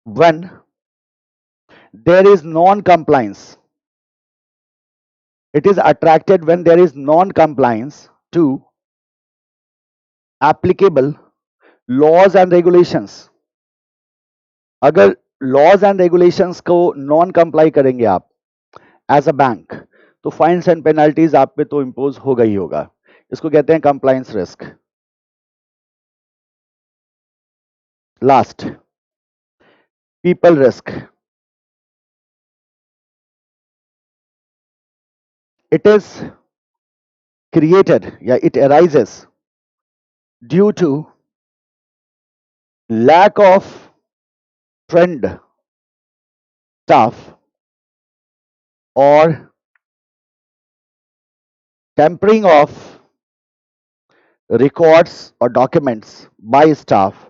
when there is non-compliance. It is attracted when there is non-compliance to applicable laws and regulations. अगर laws and regulations को non comply करेंगे आप as a bank, तो fines and penalties आप पे तो impose होगा ही होगा। इसको कहते हैं compliance risk. Last, people risk. It is created या it arises due to lack of trained staff or tampering of records or documents by staff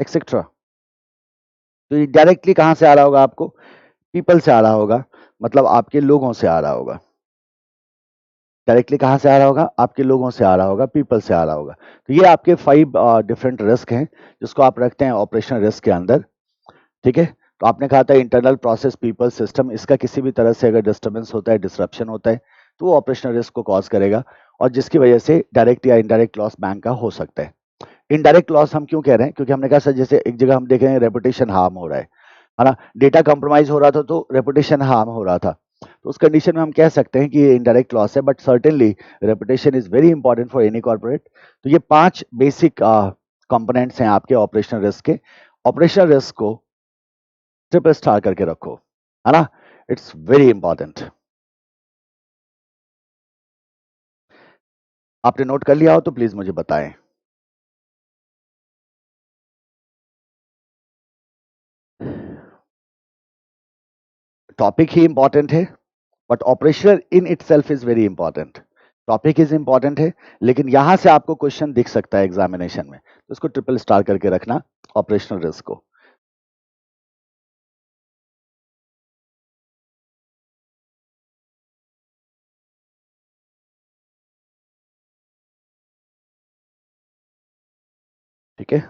etc. तो ये डायरेक्टली कहां से आ रहा होगा आपको? पीपल से आ रहा होगा, मतलब आपके लोगों से आ रहा होगा। डायरेक्टली कहां से आ रहा होगा? आपके लोगों से आ रहा होगा, पीपल से आ रहा होगा। तो ये आपके 5 डिफरेंट रिस्क हैं जिसको आप रखते हैं ऑपरेशनल रिस्क के अंदर। ठीक है, तो आपने कहा था इंटरनल प्रोसेस, पीपल, सिस्टम, इसका किसी भी तरह से अगर डिस्टर्बेंस होता है, डिसरप्शन होता है, तो वो ऑपरेशनल रिस्क को कॉज करेगा और जिसकी वजह से डायरेक्ट या इनडायरेक्ट लॉस बैंक का हो सकता है। इनडायरेक्ट लॉस हम क्यों कह रहे हैं? क्योंकि हमने कहा सर जैसे एक जगह हम देख रहे हैं रेपुटेशन हार्म हो रहा है ना, डेटा कंप्रोमाइज हो रहा था तो रेपुटेशन हार्म हो रहा था, तो उस कंडीशन में हम कह सकते हैं कि ये इनडायरेक्ट लॉस है, but certainly reputation is very important for any corporate. तो ये 5 बेसिक कंपोनेंट्स हैं आपके ऑपरेशनल रिस्क के। ऑपरेशनल रिस्क को ट्रिपल स्टार करके रखो, है ना, इट्स वेरी इंपॉर्टेंट। आपने नोट कर लिया हो तो प्लीज मुझे बताएं। टॉपिक ही इंपॉर्टेंट है, but operational in itself is very important. Topic is important है, लेकिन यहां से आपको क्वेश्चन दिख सकता है एग्जामिनेशन में, तो इसको ट्रिपल स्टार करके रखना ऑपरेशनल रिस्क को। ठीक है,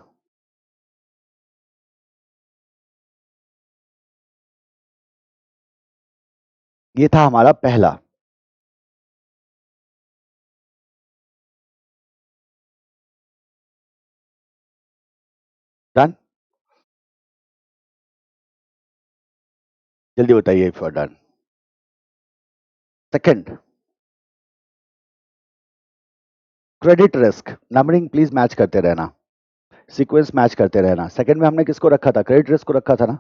ये था हमारा पहला। डन, जल्दी बताइए if you are done. Second, credit risk. Numbering please match करते रहना, सीक्वेंस मैच करते रहना। सेकंड में हमने किसको रखा था? क्रेडिट रिस्क को रखा था ना।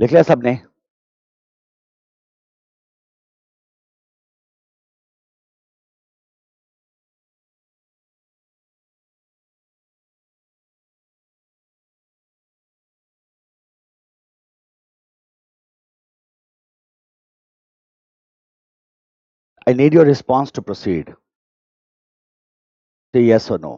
लिख लिया सबने? I need your response to proceed. Say yes or no.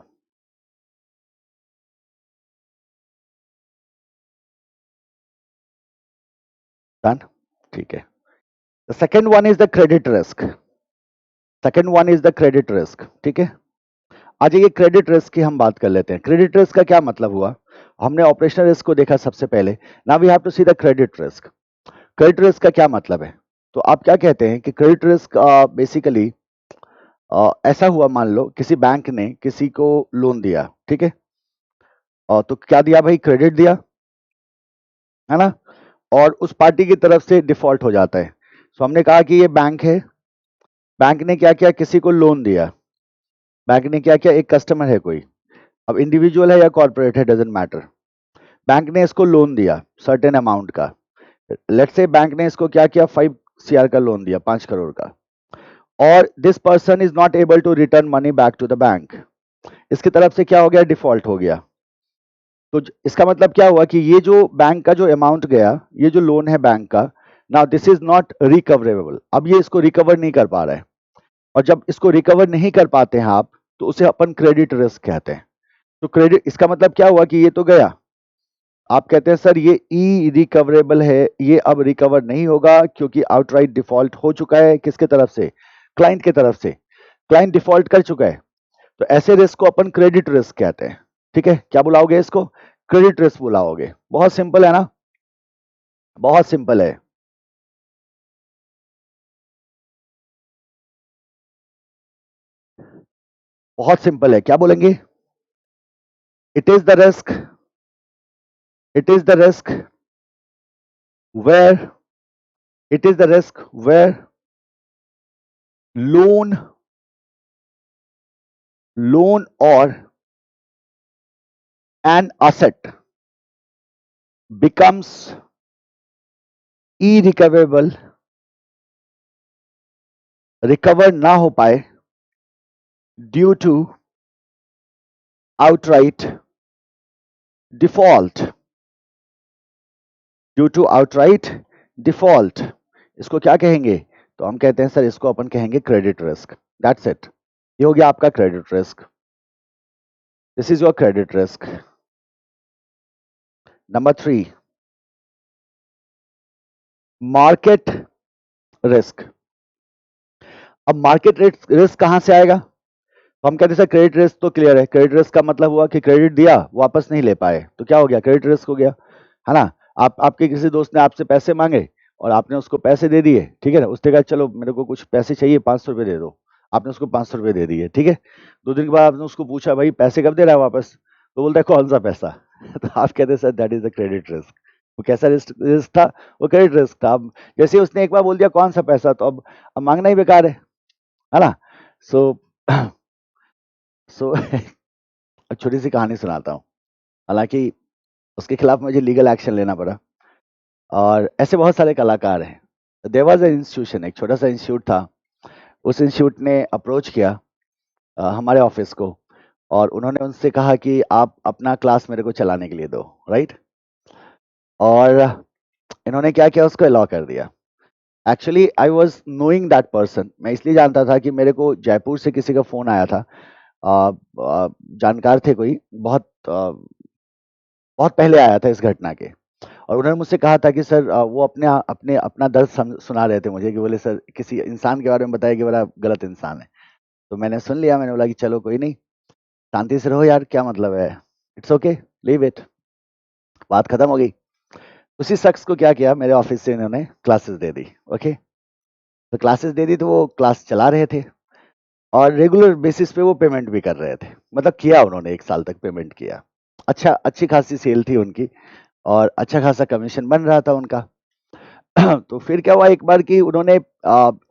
Done? ठीक है। The second one is the credit risk. Second one is the credit risk. ठीक है, आज ये क्रेडिट रिस्क की हम बात कर लेते हैं। क्रेडिट रिस्क का क्या मतलब हुआ? हमने ऑपरेशनल रिस्क को देखा सबसे पहले, now we have to see the credit risk. Credit risk का क्या मतलब है? तो आप क्या कहते हैं कि क्रेडिट रिस्क बेसिकली ऐसा हुआ, मान लो किसी बैंक ने किसी को लोन दिया, ठीक है, तो क्या दिया भाई? क्रेडिट दिया, है ना, और उस पार्टी की तरफ से डिफॉल्ट हो जाता है। तो हमने कहा कि ये बैंक है, बैंक ने क्या किया? किसी को लोन दिया। बैंक ने क्या किया? एक कस्टमर है कोई, अब इंडिविजुअल है या कॉर्पोरेट है, डजेंट मैटर, बैंक ने इसको लोन दिया सर्टेन अमाउंट का, लेट्स से बैंक ने इसको क्या किया 5 CR का लोन दिया, 5 करोड़ का, और this person is not able to return money back to the bank, इसकी तरफ से क्या हो गया, डिफॉल्ट हो गया। तो इसका मतलब क्या हुआ कि ये जो बैंक का जो अमाउंट गया, ये जो लोन है बैंक का, now this is not recoverable, अब ये इसको रिकवर नहीं कर पा रहा है, और जब इसको रिकवर नहीं कर पाते हैं आप, तो उसे अपन क्रेडिट रिस्क कहते हैं। तो क्रेडिट, इसका मतलब क्या हुआ कि ये तो गया, आप कहते हैं सर ये ई रिकवरेबल है, ये अब रिकवर नहीं होगा क्योंकि आउटराइट डिफॉल्ट हो चुका है, किसके तरफ से, क्लाइंट के तरफ से, क्लाइंट डिफॉल्ट कर चुका है। तो ऐसे रिस्क को अपन क्रेडिट रिस्क कहते हैं। ठीक है, क्या बुलाओगे इसको, क्रेडिट रिस्क बुलाओगे। बहुत सिंपल है ना, बहुत सिंपल है। बहुत सिंपल है, क्या बोलेंगे, it is the risk, it is the risk where, it is the risk where loan, loan और an asset becomes irrecoverable, recover ना हो पाए due to outright default, due to outright default, इसको क्या कहेंगे, तो हम कहते हैं सर इसको अपन कहेंगे क्रेडिट रिस्क। दैट्स इट, ये हो गया आपका credit risk, this is your credit risk. Number 3, market risk. अब मार्केट रिस्क कहां से आएगा, तो हम कहते हैं सर क्रेडिट रिस्क तो क्लियर है, क्रेडिट रिस्क का मतलब हुआ कि क्रेडिट दिया वापस नहीं ले पाए, तो क्या हो गया, क्रेडिट रिस्क हो गया, है ना। आपके किसी दोस्त ने आपसे पैसे मांगे और आपने उसको पैसे दे दिए, ठीक है ना, उसने कहा चलो मेरे को कुछ पैसे चाहिए, 500 रुपये दे दो, आपने उसको 500 रुपये दे दिए, ठीक है। 2 दिन के बाद आपने उसको पूछा भाई पैसे कब दे रहा है वापस, तो बोलता है कौन सा पैसा तो आप कहते हैं sir that is the credit risk. वो कैसा रिस्क था, वो क्रेडिट रिस्क था। अब जैसे उसने एक बार बोल दिया कौन सा पैसा, तो अब मांगना ही बेकार है ना। सो सो एक छोटी सी कहानी सुनाता हूँ। हालांकि उसके खिलाफ मुझे लीगल एक्शन लेना पड़ा, और ऐसे बहुत सारे कलाकार हैं। देयर वाज अ इंस्टीट्यूशन, एक छोटा सा इंस्टीट्यूट था, उस इंस्टीट्यूट ने अप्रोच किया हमारे ऑफिस को, और उन्होंने उनसे कहा कि आप अपना क्लास मेरे को चलाने के लिए दो, राइट। और इन्होंने क्या किया, उसको अलाउ कर दिया। Actually I was knowing that person, मैं इसलिए जानता था कि मेरे को जयपुर से किसी का फ़ोन आया था, जानकार थे कोई, बहुत पहले आया था इस घटना के, और उन्होंने मुझसे कहा था कि सर वो अपना दर्द सुना रहे थे मुझे, कि बोले सर किसी इंसान के बारे में बताया कि बड़ा गलत इंसान है। तो मैंने सुन लिया, मैंने बोला कि चलो कोई नहीं, शांति से रहो यार, क्या मतलब है, इट्स ओके, लीव इट, बात खत्म हो गई। उसी शख्स को क्या किया, मेरे ऑफिस से इन्होंने क्लासेस दे दी। ओके, तो क्लासेस दे दी, तो वो क्लास चला रहे थे, और रेगुलर बेसिस पे वो पेमेंट भी कर रहे थे, मतलब किया उन्होंने 1 साल तक पेमेंट किया, अच्छी खासी सेल थी उनकी, और अच्छा खासा कमीशन बन रहा था उनका। तो फिर क्या हुआ एक बार कि उन्होंने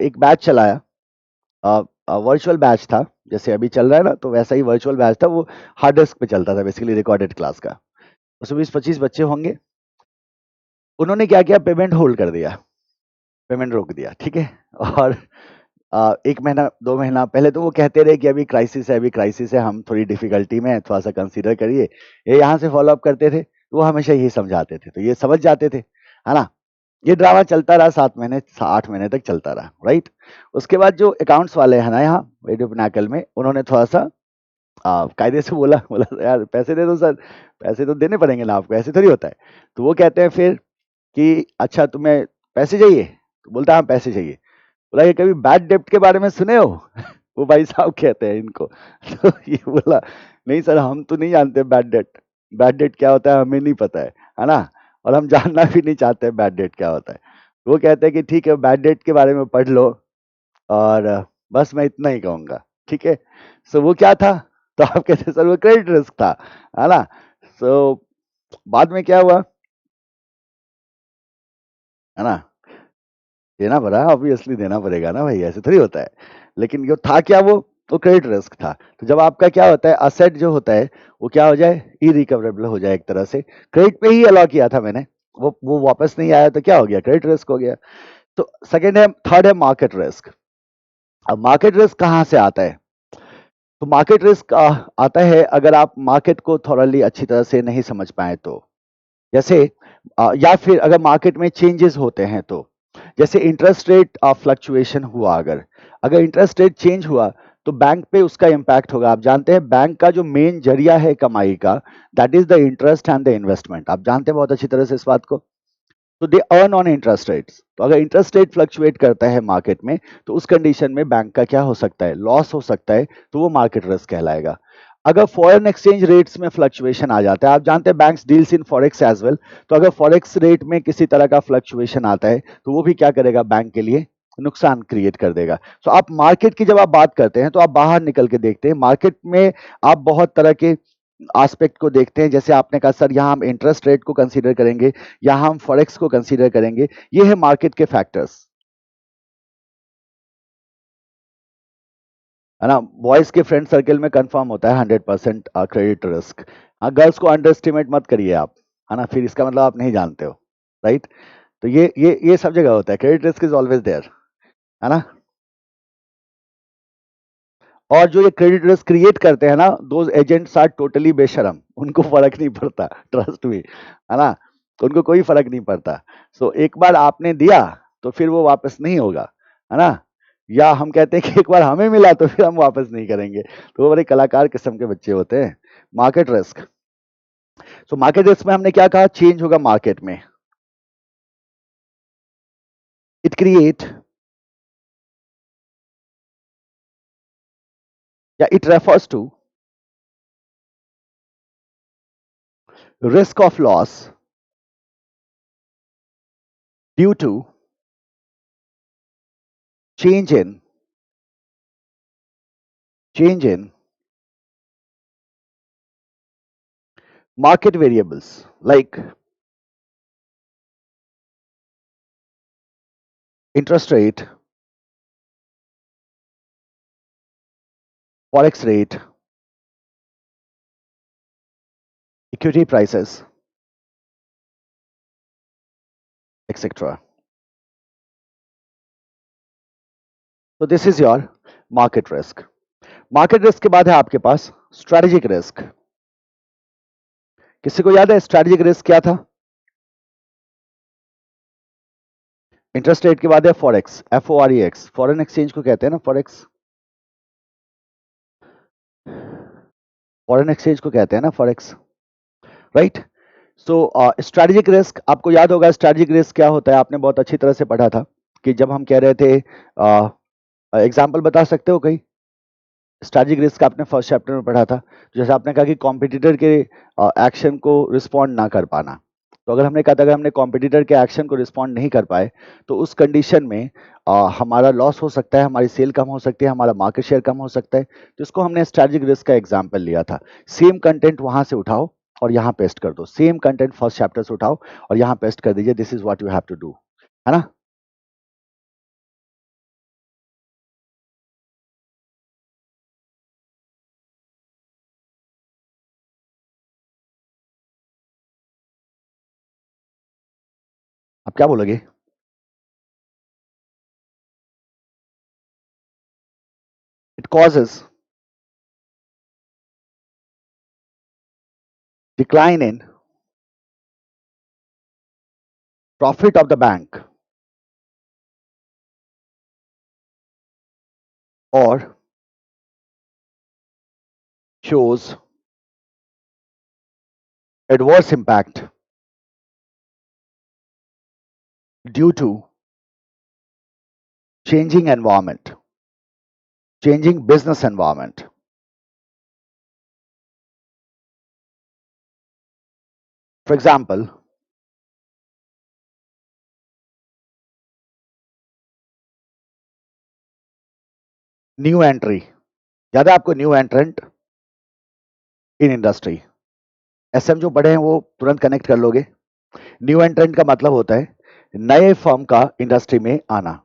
एक बैच चलाया, वर्चुअल बैच था, जैसे अभी चल रहा है ना, तो वैसा ही वर्चुअल बैच था, वो हार्ड डिस्क पे चलता था, बेसिकली रिकॉर्डेड क्लास का। उसमें 20-25 बच्चे होंगे। उन्होंने क्या किया, पेमेंट होल्ड कर दिया, पेमेंट रोक दिया, ठीक है। और 1 महीना 2 महीना पहले तो वो कहते रहे कि अभी क्राइसिस है, अभी क्राइसिस है, हम थोड़ी डिफिकल्टी में हैं, थोड़ा सा कंसीडर करिए, ये यहाँ से फॉलो अप करते थे, तो वो हमेशा यही समझाते थे, तो ये समझ जाते थे, है ना। ये ड्रामा चलता रहा 7 महीने 8 महीने तक चलता रहा, राइट। उसके बाद जो अकाउंट्स वाले हैं ना यहाँ रेडियो पिनाकल में, उन्होंने थोड़ा सा कायदे से बोला, यार पैसे दे दो सर, पैसे तो देने पड़ेंगे ना आपको, ऐसे थोड़ी होता है। तो वो कहते हैं फिर कि अच्छा तुम्हें पैसे चाहिए, तो बोलता है हाँ पैसे चाहिए। बोला ये कभी बैड डेब्ट के बारे में सुने हो वो भाई साहब कहते हैं इनको तो ये बोला नहीं सर हम तो नहीं जानते बैड डेट, बैड डेट क्या होता है हमें नहीं पता है ना, और हम जानना भी नहीं चाहते बैड डेट क्या होता है। तो वो कहते हैं कि ठीक है बैड डेट के बारे में पढ़ लो, और बस मैं इतना ही कहूंगा, ठीक है। सो वो क्या था, तो आप कहते हैं सर वो क्रेडिट रिस्क था, है ना। सो बाद में क्या हुआ, है ना, देना पड़ा, ऑब्वियसली देना पड़ेगा ना भाई, ऐसे थोड़ी होता है। लेकिन ये था क्या वो, वो क्रेडिट रिस्क था। तो जब आपका क्या होता है, असेट जो होता है वो क्या हो जाए, इरिकवरेबल हो जाए एक तरह से, क्रेडिट पे ही अलाउ किया था मैंने, वो वापस नहीं आया तो क्या हो गया, क्रेडिट रिस्क हो गया। तो सेकंड है, थर्ड है मार्केट रिस्क। अब मार्केट रिस्क कहाँ से आता है? तो मार्केट रिस्क आता है अगर आप मार्केट को थोड़ली अच्छी तरह से नहीं समझ पाए तो। जैसे या फिर अगर मार्केट में चेंजेस होते हैं तो, जैसे इंटरेस्ट रेट फ्लक्चुएशन हुआ, अगर अगर इंटरेस्ट रेट चेंज हुआ तो बैंक पे उसका इम्पैक्ट होगा। आप जानते हैं बैंक का जो मेन जरिया है कमाई का, that is the interest and the investment. आप जानते हैं बहुत अच्छी तरह से इस बात को। तो they earn on interest rates. तो अगर इंटरेस्ट रेट फ्लक्चुएट करता है मार्केट में, तो उस कंडीशन में बैंक का क्या हो सकता है, लॉस हो सकता है, तो वो मार्केट रिस्क कहलाएगा। अगर फॉरेन एक्सचेंज रेट्स में फ्लक्चुएशन आ जाता है, आप जानते हैं banks deals in forex as well, तो अगर फॉरेक्स रेट में किसी तरह का फ्लक्चुएशन आता है तो वो भी क्या करेगा, बैंक के लिए नुकसान क्रिएट कर देगा। तो आप मार्केट की जब आप बात करते हैं तो आप बाहर निकल के देखते हैं, मार्केट में आप बहुत तरह के एस्पेक्ट को देखते हैं। जैसे आपने कहा सर यहाँ हम इंटरेस्ट रेट को कंसीडर करेंगे, यहाँ हम फॉरेक्स को कंसीडर करेंगे, ये है मार्केट के फैक्टर्स, है ना। बॉयज के फ्रेंड सर्कल में कंफर्म होता है 100% क्रेडिट रिस्क। हाँ, गर्ल्स को अंडर एस्टिमेट मत करिए आप, है ना, फिर इसका मतलब आप नहीं जानते हो, राइट। तो ये सब जगह होता है, credit risk is always there, है ना। और जो ये क्रेडिट रिस्क क्रिएट करते हैं ना, दोज एजेंट्स आर टोटली बेशरम, उनको फर्क नहीं पड़ता, ट्रस्ट मी, है ना। तो उनको कोई फर्क नहीं पड़ता। सो एक बार आपने दिया तो फिर वो वापस नहीं होगा, है ना। या हम कहते हैं कि एक बार हमें मिला तो फिर हम वापस नहीं करेंगे, तो वो बड़े कलाकार किस्म के बच्चे होते हैं। Market risk. So market risk में हमने क्या कहा, चेंज होगा मार्केट में, इट क्रिएट या it refers to risk of loss due to change in change in market variables like interest rate, forex rate, equity prices, etc. So this is your market risk. Market risk के बाद है आपके पास strategic risk. किसी को याद है strategic risk क्या था? इंटरेस्ट रेट के बाद है फॉरेक्स, FOREX, फॉरेन एक्सचेंज को कहते हैं ना, फॉरेक्स, फॉरेन एक्सचेंज को कहते हैं ना फॉरेक्स, राइट। सो स्ट्रेटेजिक रिस्क आपको याद होगा, स्ट्रेटेजिक रिस्क क्या होता है, आपने बहुत अच्छी तरह से पढ़ा था कि जब हम कह रहे थे, एग्जाम्पल बता सकते हो कहीं? स्ट्रेटेजिक रिस्क आपने फर्स्ट चैप्टर में पढ़ा था। जैसे आपने कहा कि कॉम्पिटिटर के एक्शन को रिस्पॉन्ड ना कर पाना, तो अगर हमने कहा था अगर हमने कॉम्पिटिटर के एक्शन को रिस्पॉन्ड नहीं कर पाए तो उस कंडीशन में हमारा लॉस हो सकता है, हमारी सेल कम हो सकती है, हमारा मार्केट शेयर कम हो सकता है। तो इसको हमने स्ट्रेटेजिक रिस्क का एग्जाम्पल लिया था। सेम कंटेंट वहां से उठाओ और यहाँ पेस्ट कर दो, सेम कंटेंट फर्स्ट चैप्टर से उठाओ और यहाँ पेस्ट कर दीजिए, this is what you have to do, है ना। आप क्या बोलोगे? It causes decline in profit of the bank or shows adverse impact due to changing environment, changing business environment. For example, new entry, याद है आपको new entrant in industry? SM जो पढ़े हैं वो तुरंत कनेक्ट कर लोगे। न्यू एंट्रेंट का मतलब होता है नए फर्म का इंडस्ट्री में आना।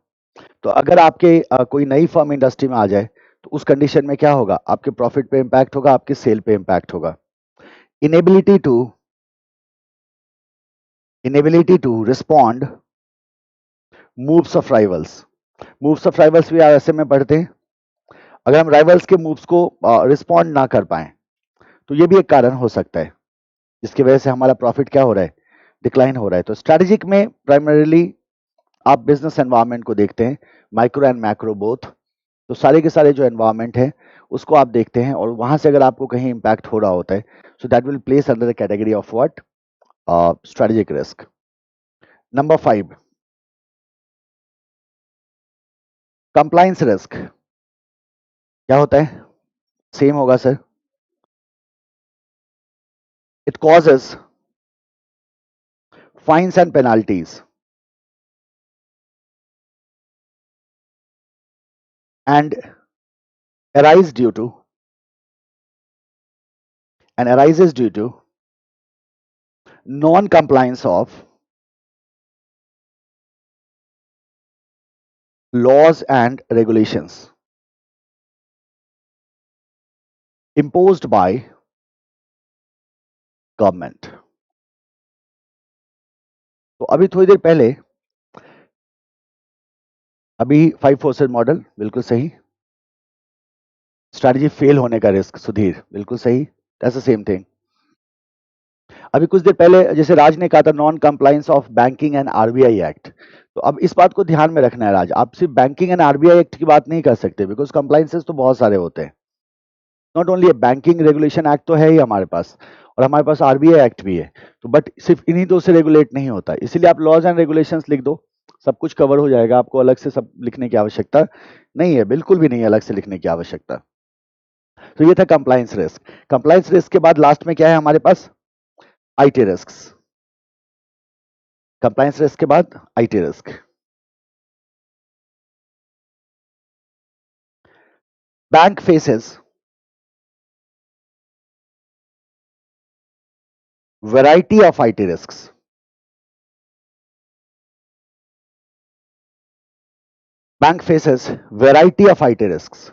तो अगर आपके कोई नई फर्म इंडस्ट्री में आ जाए तो उस कंडीशन में क्या होगा, आपके प्रॉफिट पे इंपैक्ट होगा, आपके सेल पे इंपैक्ट होगा। Inability to respond moves of rivals. Moves of rivals भी आप ऐसे में पढ़ते हैं, अगर हम राइवल्स के मूव्स को रिस्पॉन्ड ना कर पाए तो ये भी एक कारण हो सकता है जिसकी वजह से हमारा प्रॉफिट क्या हो रहा है, डिक्लाइन हो रहा है। तो स्ट्रैटेजिक में प्राइमरीली आप बिजनेस एनवायरनमेंट को देखते हैं, माइक्रो एंड मैक्रो बोथ। तो सारे के सारे जो एनवायरनमेंट है उसको आप देखते हैं, और वहां से अगर आपको कहीं इंपैक्ट हो रहा होता है, so that will place under the category of what, strategic risk. Number 5, compliance risk. क्या होता है, सेम होगा sir. It causes fines and penalties and arise due to and arises due to non-compliance of laws and regulations imposed by government। तो अभी थोड़ी देर पहले अभी 5 forces model बिल्कुल सही, स्ट्रैटेजी फेल होने का रिस्क सुधीर बिल्कुल सही, दैट्स द सेम थिंग। अभी कुछ देर पहले जैसे राज ने कहा था non compliance of banking and RBI act, तो अब इस बात को ध्यान में रखना है राज, आप सिर्फ बैंकिंग एंड आरबीआई एक्ट की बात नहीं कर सकते, बिकॉज कंप्लायंसेस तो बहुत सारे होते हैं। Not only banking regulation act तो है ही हमारे पास, और हमारे पास आरबीआई एक्ट भी है, तो बट सिर्फ इन्हीं दो से रेगुलेट नहीं होता, इसीलिए आप लॉज एंड रेगुलेशंस लिख दो, सब कुछ कवर हो जाएगा, आपको अलग से सब लिखने की आवश्यकता नहीं है, बिल्कुल भी नहीं है अलग से लिखने की आवश्यकता। तो ये था कंप्लायंस रिस्क। कंप्लायंस रिस्क के बाद लास्ट में क्या है हमारे पास, आईटी रिस्क। कंप्लायंस रिस्क के बाद IT risk. Bank faces variety of IT risks। Bank faces variety of IT risks।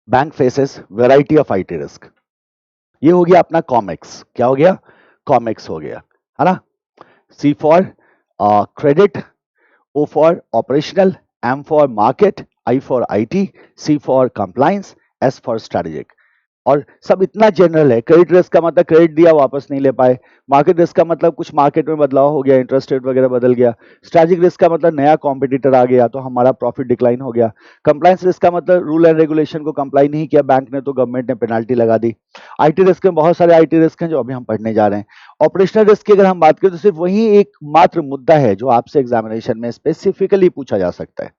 Bank faces variety of IT risk. ये हो गया अपना कॉमिक्स, क्या हो गया, कॉमिक्स हो गया, है ना। C for credit, O for operational, M for market, I for IT, C for compliance, S for strategic. और सब इतना जनरल है, क्रेडिट रिस्क का मतलब क्रेडिट दिया वापस नहीं ले पाए, मार्केट रिस्क का मतलब कुछ मार्केट में बदलाव हो गया, इंटरेस्ट रेट वगैरह बदल गया, स्ट्रैटेजिक रिस्क का मतलब नया कॉम्पिटिटर आ गया तो हमारा प्रॉफिट डिक्लाइन हो गया, कंप्लायंस रिस्क का मतलब रूल एंड रेगुलेशन को कंप्लाई नहीं किया बैंक ने तो गवर्नमेंट ने पेनाल्टी लगा दी। आईटी रिस्क में बहुत सारे आईटी रिस्क हैं जो अभी हम पढ़ने जा रहे हैं। ऑपरेशनल रिस्क की अगर हम बात करें तो सिर्फ वही एक मात्र मुद्दा है जो आपसे एग्जामिनेशन में स्पेसिफिकली पूछा जा सकता है।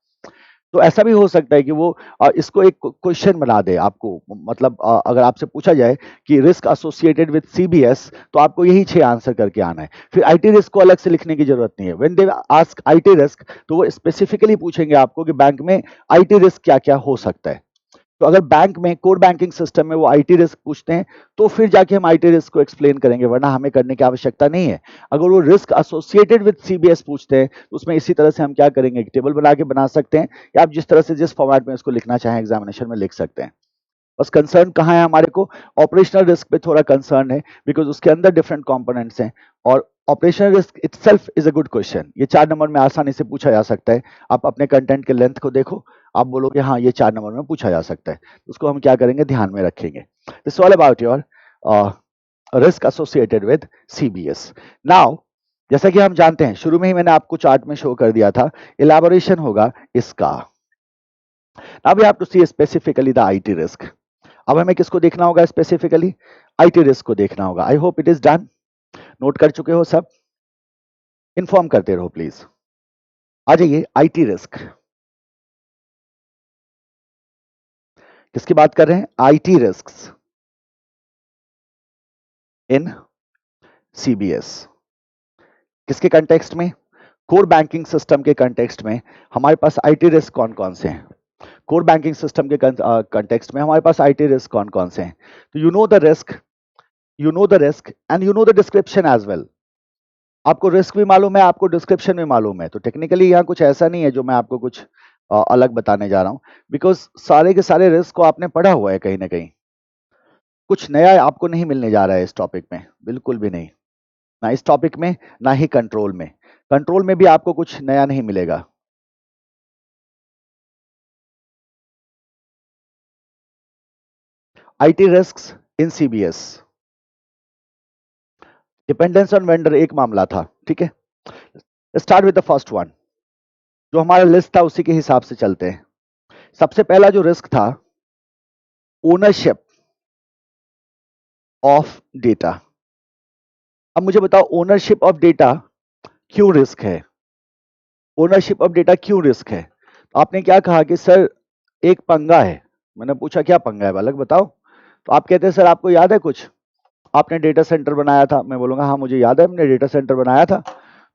तो ऐसा भी हो सकता है कि वो इसको एक क्वेश्चन बना दे आपको, मतलब अगर आपसे पूछा जाए कि रिस्क एसोसिएटेड विद सीबीएस तो आपको यही 6 आंसर करके आना है, फिर आईटी रिस्क को अलग से लिखने की जरूरत नहीं है। When they ask IT risk तो वो स्पेसिफिकली पूछेंगे आपको कि बैंक में आईटी रिस्क क्या क्या हो सकता है। तो अगर बैंक में कोर बैंकिंग सिस्टम में वो आईटी रिस्क पूछते हैं तो फिर जाके हम आईटी रिस्क को एक्सप्लेन करेंगे, वरना हमें करने की आवश्यकता नहीं है। अगर वो रिस्क एसोसिएटेड विद सीबीएस पूछते हैं तो उसमें इसी तरह से हम क्या करेंगे, एक टेबल बना के बना सकते हैं, या आप जिस तरह से जिस फॉर्मेट में इसको लिखना चाहें एग्जामिनेशन में लिख सकते हैं। बस कंसर्न कहाँ है हमारे को, ऑपरेशनल रिस्क पे थोड़ा कंसर्न है, बिकॉज उसके अंदर डिफरेंट कंपोनेंट्स हैं, और operational risk itself is a good question, ये 4 नंबर में आसानी से पूछा जा सकता है। आप अपने कंटेंट के लेंथ को देखो, आप बोलोगे हाँ ये 4 नंबर में पूछा जा सकता है, उसको हम क्या करेंगे, ध्यान में रखेंगे। This all about your risk associated with CBS. Now जैसा कि हम जानते हैं, शुरू में ही मैंने आपको चार्ट में शो कर दिया था, इलैबोरेशन होगा इसका। Now we have to see specifically the IT risk. अब हमें किसको देखना होगा, स्पेसिफिकली आईटी रिस्क को देखना होगा। I hope it is done, note कर चुके हो सब, इन्फॉर्म करते रहो प्लीज। आ जाइए, आईटी रिस्क किसकी बात कर रहे हैं, आईटी रिस्क इन सीबीएस। किसके कंटेक्स्ट में, कोर बैंकिंग सिस्टम के कंटेक्स्ट में हमारे पास आईटी रिस्क कौन कौन से हैं, कोर बैंकिंग सिस्टम के कंटेक्स्ट में हमारे पास आईटी रिस्क कौन कौन से हैं। तो you know the risk, you know the risk and you know the description as well. आपको रिस्क भी मालूम है, आपको डिस्क्रिप्शन भी मालूम है, तो टेक्निकली यहाँ कुछ ऐसा नहीं है जो मैं आपको कुछ अलग बताने जा रहा हूँ, बिकॉज सारे के सारे रिस्क को आपने पढ़ा हुआ है कहीं ना कहीं। कुछ नया आपको नहीं मिलने जा रहा है इस टॉपिक में, बिल्कुल भी नहीं, ना इस टॉपिक में ना ही कंट्रोल में। कंट्रोल में भी आपको कुछ नया नहीं मिलेगा। IT risk in CBS, dependence on vendor एक मामला था, ठीक है। Start with the first one, जो हमारा लिस्ट था उसी के हिसाब से चलते हैं। सबसे पहला जो रिस्क था, ओनरशिप ऑफ डेटा। अब मुझे बताओ, ओनरशिप ऑफ डेटा क्यों रिस्क है? ओनरशिप ऑफ डेटा क्यों रिस्क है? तो आपने क्या कहा कि सर एक पंगा है। मैंने पूछा क्या पंगा है बालक बताओ। तो आप कहते हैं सर आपको याद है कुछ, आपने डेटा सेंटर बनाया था। मैं बोलूंगा हाँ मुझे याद है, हमने डेटा सेंटर बनाया था।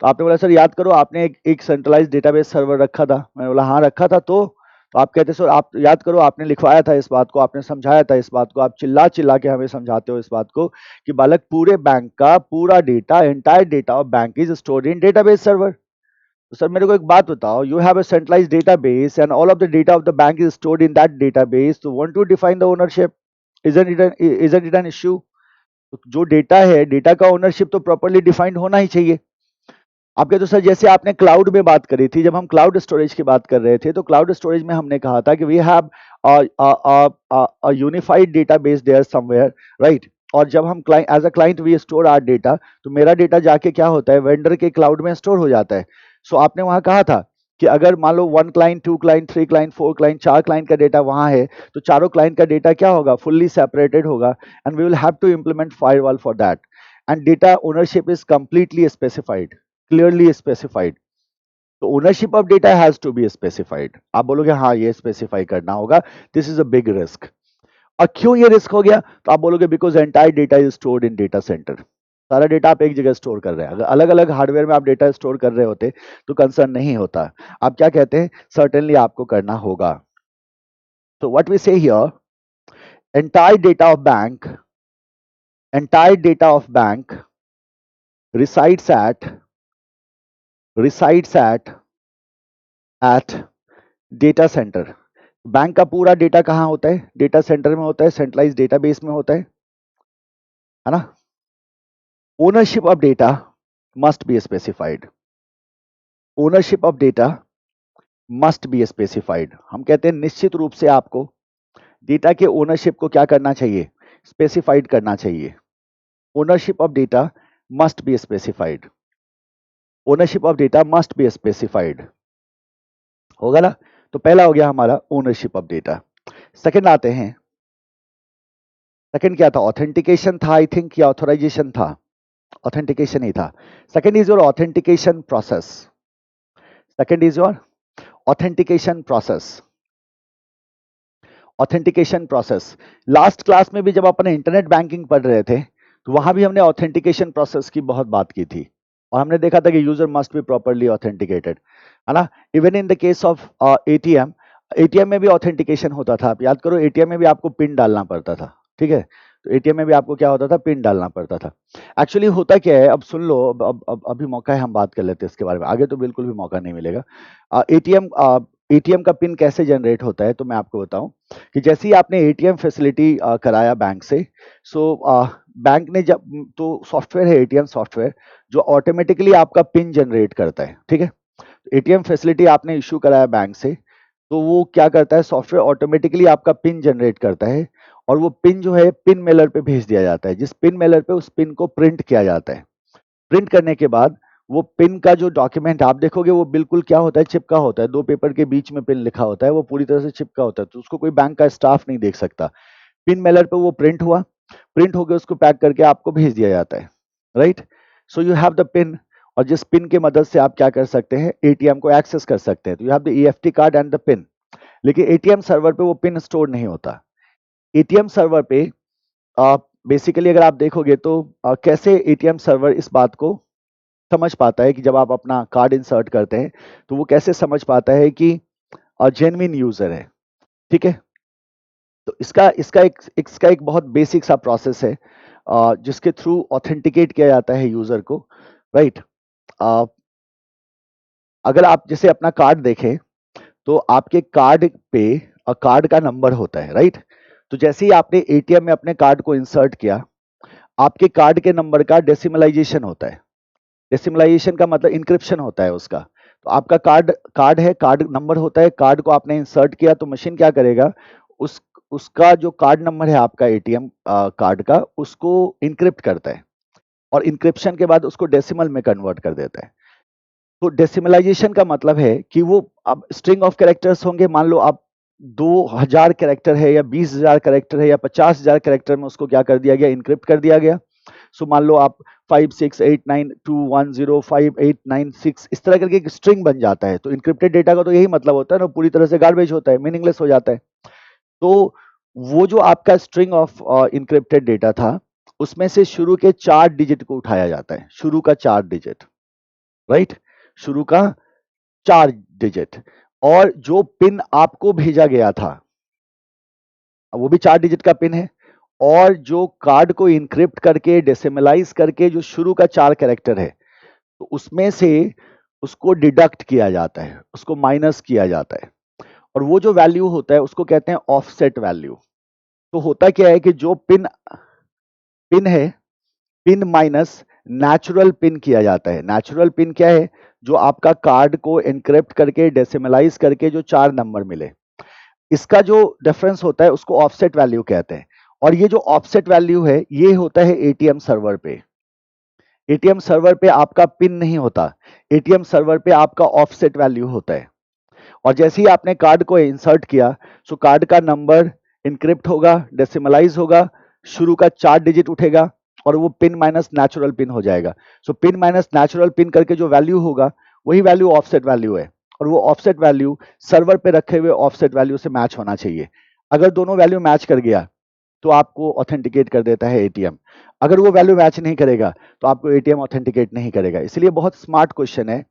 तो आपने बोला सर याद करो, आपने एक सेंट्रलाइज डेटाबेस सर्वर रखा था। मैंने बोला हाँ रखा था। तो आप कहते सर आप याद करो, आपने लिखवाया था इस बात को, आपने समझाया था इस बात को, आप चिल्ला चिल्ला के हमें समझाते हो इस बात को कि बालक पूरे बैंक का पूरा data, entire data of bank is stored in database server. तो सर मेरे को एक बात बताओ, you have a centralised database and all of the data of the bank is stored in that database, तो want to define the ownership, isn't it an issue? जो data है, data का ओनरशिप तो प्रॉपर्ली डिफाइंड होना ही चाहिए। आपके तो सर जैसे आपने क्लाउड में बात करी थी, जब हम क्लाउड स्टोरेज की बात कर रहे थे, तो क्लाउड स्टोरेज में हमने कहा था कि we have unified database there somewhere, right. और जब हम client as a client we store our data, तो मेरा डेटा जाके क्या होता है, वेंडर के क्लाउड में स्टोर हो जाता है। सो आपने वहां कहा था कि अगर मान लो 1 client, 2 client, 3 client, 4 client, 4 client का डेटा वहां है, तो चारों क्लाइंट का डेटा क्या होगा, फुल्ली सेपरेटेड होगा, and we will have to implement firewall for that, and data ownership is completely specified, clearly specified. तो ownership of data has to be specified. आप बोलोगे हाँ ये स्पेसिफाई करना होगा, this is a big risk. और क्यों ये रिस्क हो गया? तो आप बोलोगे because entire data is stored in data centre. सारा डेटा आप एक जगह स्टोर कर रहे हैं। अगर अलग अलग हार्डवेयर में आप डेटा स्टोर कर रहे होते तो कंसर्न नहीं होता। आप क्या कहते हैं, सर्टेनली आपको करना होगा। तो व्हाट वी से here, entire data of bank, entire data of bank resides at resides at data centre. Bank का पूरा डेटा कहाँ होता है, डेटा सेंटर में होता है, सेंट्रलाइज डेटाबेस में होता है ना। Ownership of data must be specified, ownership of data must be specified. हम कहते हैं निश्चित रूप से आपको डेटा के ओनरशिप को क्या करना चाहिए, स्पेसिफाइड करना चाहिए। Ownership of data must be specified, ownership of data must be specified, होगा ना। तो पहला हो गया हमारा ओनरशिप ऑफ डेटा। सेकंड आते हैं, सेकंड क्या था, ऑथेंटिकेशन था आई थिंक, या ऑथोराइजेशन था, ऑथेंटिकेशन ही था। Second is your authentication process, second is your authentication process, authentication process. Last class में भी जब अपन इंटरनेट बैंकिंग पढ़ रहे थे, तो वहां भी हमने ऑथेंटिकेशन प्रोसेस की बहुत बात की थी, और हमने देखा था कि user must be properly authenticated, है ना। Even in the case of ATM, ATM में भी ऑथेंटिकेशन होता था। आप याद करो, एटीएम में भी आपको पिन डालना पड़ता था, ठीक है। तो एटीएम में भी आपको क्या होता था, पिन डालना पड़ता था। एक्चुअली होता क्या है, अब सुन लो, अब अभी मौका है, हम बात कर लेते हैं इसके बारे में, आगे तो बिल्कुल भी मौका नहीं मिलेगा। एटीएम एटीएम का पिन कैसे जनरेट होता है, तो मैं आपको बताऊं कि जैसे ही आपने एटीएम फैसिलिटी कराया बैंक से, सो बैंक ने जब, तो सॉफ्टवेयर है एटीएम सॉफ्टवेयर, जो ऑटोमेटिकली आपका पिन जनरेट करता है, ठीक है। एटीएम फैसिलिटी आपने इशू कराया बैंक से, तो वो क्या करता है, सॉफ्टवेयर ऑटोमेटिकली आपका पिन जनरेट करता है, और वो पिन जो है पिन मेलर पे भेज दिया जाता है। जिस पिन मेलर पे उस पिन को प्रिंट किया जाता है, प्रिंट करने के बाद वो पिन का जो डॉक्यूमेंट आप देखोगे, वो बिल्कुल क्या होता है, चिपका होता है। दो पेपर के बीच में पिन लिखा होता है, वो पूरी तरह से चिपका होता है, तो उसको कोई बैंक का स्टाफ नहीं देख सकता। पिन मेलर पे वो प्रिंट हुआ, प्रिंट होकर उसको पैक करके आपको भेज दिया जाता है, right. So you have the pin, और जिस पिन की मदद से आप क्या कर सकते हैं, एटीएम को एक्सेस कर सकते हैं। तो you have the EFT card and the pin. लेकिन एटीएम सर्वर पे वो पिन स्टोर नहीं होता। एटीएम सर्वर पे बेसिकली अगर आप देखोगे तो कैसे एटीएम सर्वर इस बात को समझ पाता है कि जब आप अपना कार्ड इंसर्ट करते हैं, तो वो कैसे समझ पाता है कि जेन्युइन यूजर है, ठीक है। तो इसका एक बहुत बेसिक सा प्रोसेस है, जिसके थ्रू ऑथेंटिकेट किया जाता है यूजर को, राइट। अगर आप जैसे अपना कार्ड देखें, तो आपके कार्ड पे कार्ड का नंबर होता है, राइट। तो जैसे ही आपने एटीएम में अपने कार्ड को इंसर्ट किया, आपके कार्ड के नंबर का डेसिमलाइजेशन होता है। डेसिमलाइजेशन का मतलब इंक्रिप्शन होता है उसका। तो आपका कार्ड कार्ड है, कार्ड नंबर होता है, कार्ड को आपने इंसर्ट किया तो मशीन क्या करेगा, उस उसका जो कार्ड नंबर है आपका एटीएम कार्ड का, उसको इनक्रिप्ट करता है और इंक्रिप्शन के बाद उसको डेसिमल में कन्वर्ट कर देता है। तो डेसिमलाइजेशन का मतलब है कि वो अब स्ट्रिंग ऑफ कैरेक्टर्स होंगे, मान लो आप 2000 कैरेक्टर है या 20,000 कैरेक्टर है या 50,000 कैरेक्टर में उसको क्या कर दिया गया, इनक्रिप्ट कर दिया गया। सो मान लो आप 568921058996 इस तरह करके एक स्ट्रिंग बन जाता है। तो इनक्रिप्टेड डेटा का तो यही मतलब होता है ना, पूरी तरह से गार्बेज होता है, मीनिंगलेस हो जाता है। तो वो जो आपका स्ट्रिंग ऑफ इनक्रिप्टेड डेटा था, उसमें से शुरू के 4 डिजिट को उठाया जाता है, शुरू का 4 डिजिट, राइट, शुरू का 4 डिजिट। और जो पिन आपको भेजा गया था वो भी 4 डिजिट का पिन है, और जो कार्ड को इनक्रिप्ट करके डेसिमलाइज करके जो शुरू का 4 कैरेक्टर है, तो उसमें से उसको डिडक्ट किया जाता है, उसको माइनस किया जाता है, और वो जो वैल्यू होता है उसको कहते हैं ऑफसेट वैल्यू। तो होता क्या है कि जो पिन पिन है, पिन माइनस नेचुरल पिन किया जाता है। नेचुरल पिन क्या है, जो आपका कार्ड को एनक्रिप्ट करके डेसिमलाइज करके जो 4 नंबर मिले, इसका जो डिफरेंस होता है उसको ऑफसेट वैल्यू कहते हैं। और ये जो ऑफसेट वैल्यू है ये होता है एटीएम सर्वर पे। एटीएम सर्वर पे आपका पिन नहीं होता, एटीएम सर्वर पे आपका ऑफसेट वैल्यू होता है। और जैसे ही आपने कार्ड को इंसर्ट किया, सो कार्ड का नंबर इनक्रिप्ट होगा, डेसिमलाइज होगा, शुरू का 4 डिजिट उठेगा और वो पिन माइनस नेचुरल पिन हो जाएगा। सो पिन माइनस नेचुरल पिन करके जो वैल्यू होगा वही वैल्यू ऑफसेट वैल्यू है, और वो ऑफसेट वैल्यू सर्वर पे रखे हुए ऑफसेट वैल्यू से मैच होना चाहिए। अगर दोनों वैल्यू मैच कर गया तो आपको ऑथेंटिकेट कर देता है एटीएम। अगर वो वैल्यू मैच नहीं करेगा तो आपको एटीएम ऑथेंटिकेट नहीं करेगा। इसलिए बहुत स्मार्ट क्वेश्चन है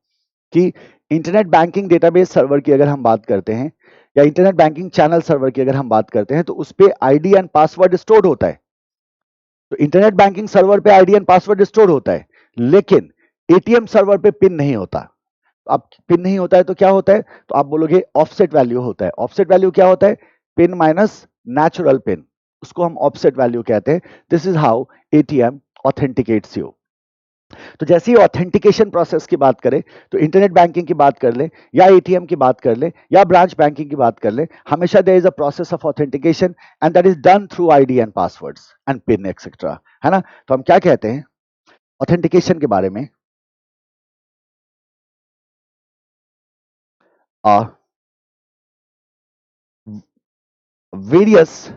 कि इंटरनेट बैंकिंग डेटाबेस सर्वर की अगर हम बात करते हैं, या इंटरनेट बैंकिंग चैनल सर्वर की अगर हम बात करते हैं, तो उस पे आईडी एंड पासवर्ड स्टोर्ड होता है। तो इंटरनेट बैंकिंग सर्वर पे आईडी एंड पासवर्ड स्टोर होता है, लेकिन एटीएम सर्वर पे पिन नहीं होता। तो अब पिन नहीं होता है तो क्या होता है, तो आप बोलोगे ऑफसेट वैल्यू होता है। ऑफसेट वैल्यू क्या होता है, पिन माइनस नेचुरल पिन, उसको हम ऑफसेट वैल्यू कहते हैं। This is how ATM authenticates you. तो जैसे ही ऑथेंटिकेशन प्रोसेस की बात करें, तो इंटरनेट बैंकिंग की बात कर ले, या एटीएम की बात कर ले, या ब्रांच बैंकिंग की बात कर ले, हमेशा there is a process of authentication and that is done through ID and passwords and pin etcetera, है ना। तो हम क्या कहते हैं ऑथेंटिकेशन के बारे में, various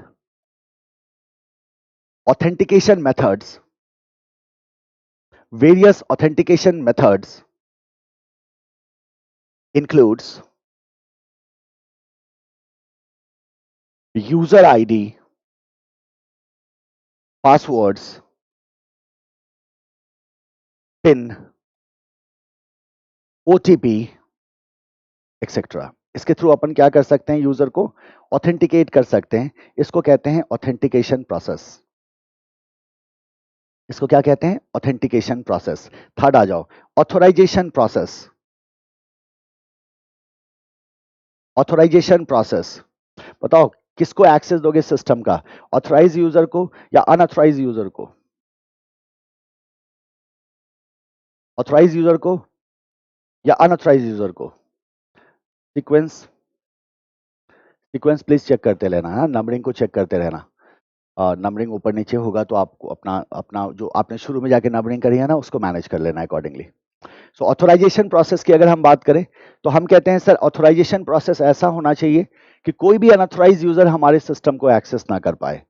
authentication methods, various authentication methods includes user ID, passwords, PIN, OTP, etcetera. इसके थ्रू अपन क्या कर सकते हैं, यूजर को ऑथेंटिकेट कर सकते हैं। इसको कहते हैं ऑथेंटिकेशन प्रोसेस। इसको क्या कहते हैं, ऑथेंटिकेशन प्रोसेस। थर्ड आ जाओ, ऑथोराइजेशन प्रोसेस। ऑथोराइजेशन प्रोसेस, बताओ किसको एक्सेस दोगे सिस्टम का, ऑथराइज यूजर को या अनऑथराइज यूजर को। ऑथराइज यूजर को या अनऑथराइज यूजर को। सीक्वेंस, सीक्वेंस प्लीज चेक करते रहना, हाँ, नंबरिंग को चेक करते रहना। नंबरिंग ऊपर नीचे होगा तो आपको अपना अपना जो आपने शुरू में जाके नंबरिंग करी है ना, उसको मैनेज कर लेना अकॉर्डिंगली। सो ऑथोराइजेशन प्रोसेस की अगर हम बात करें, तो हम कहते हैं सर ऑथोराइजेशन प्रोसेस ऐसा होना चाहिए कि कोई भी अनऑथराइज यूजर हमारे सिस्टम को एक्सेस ना कर पाए।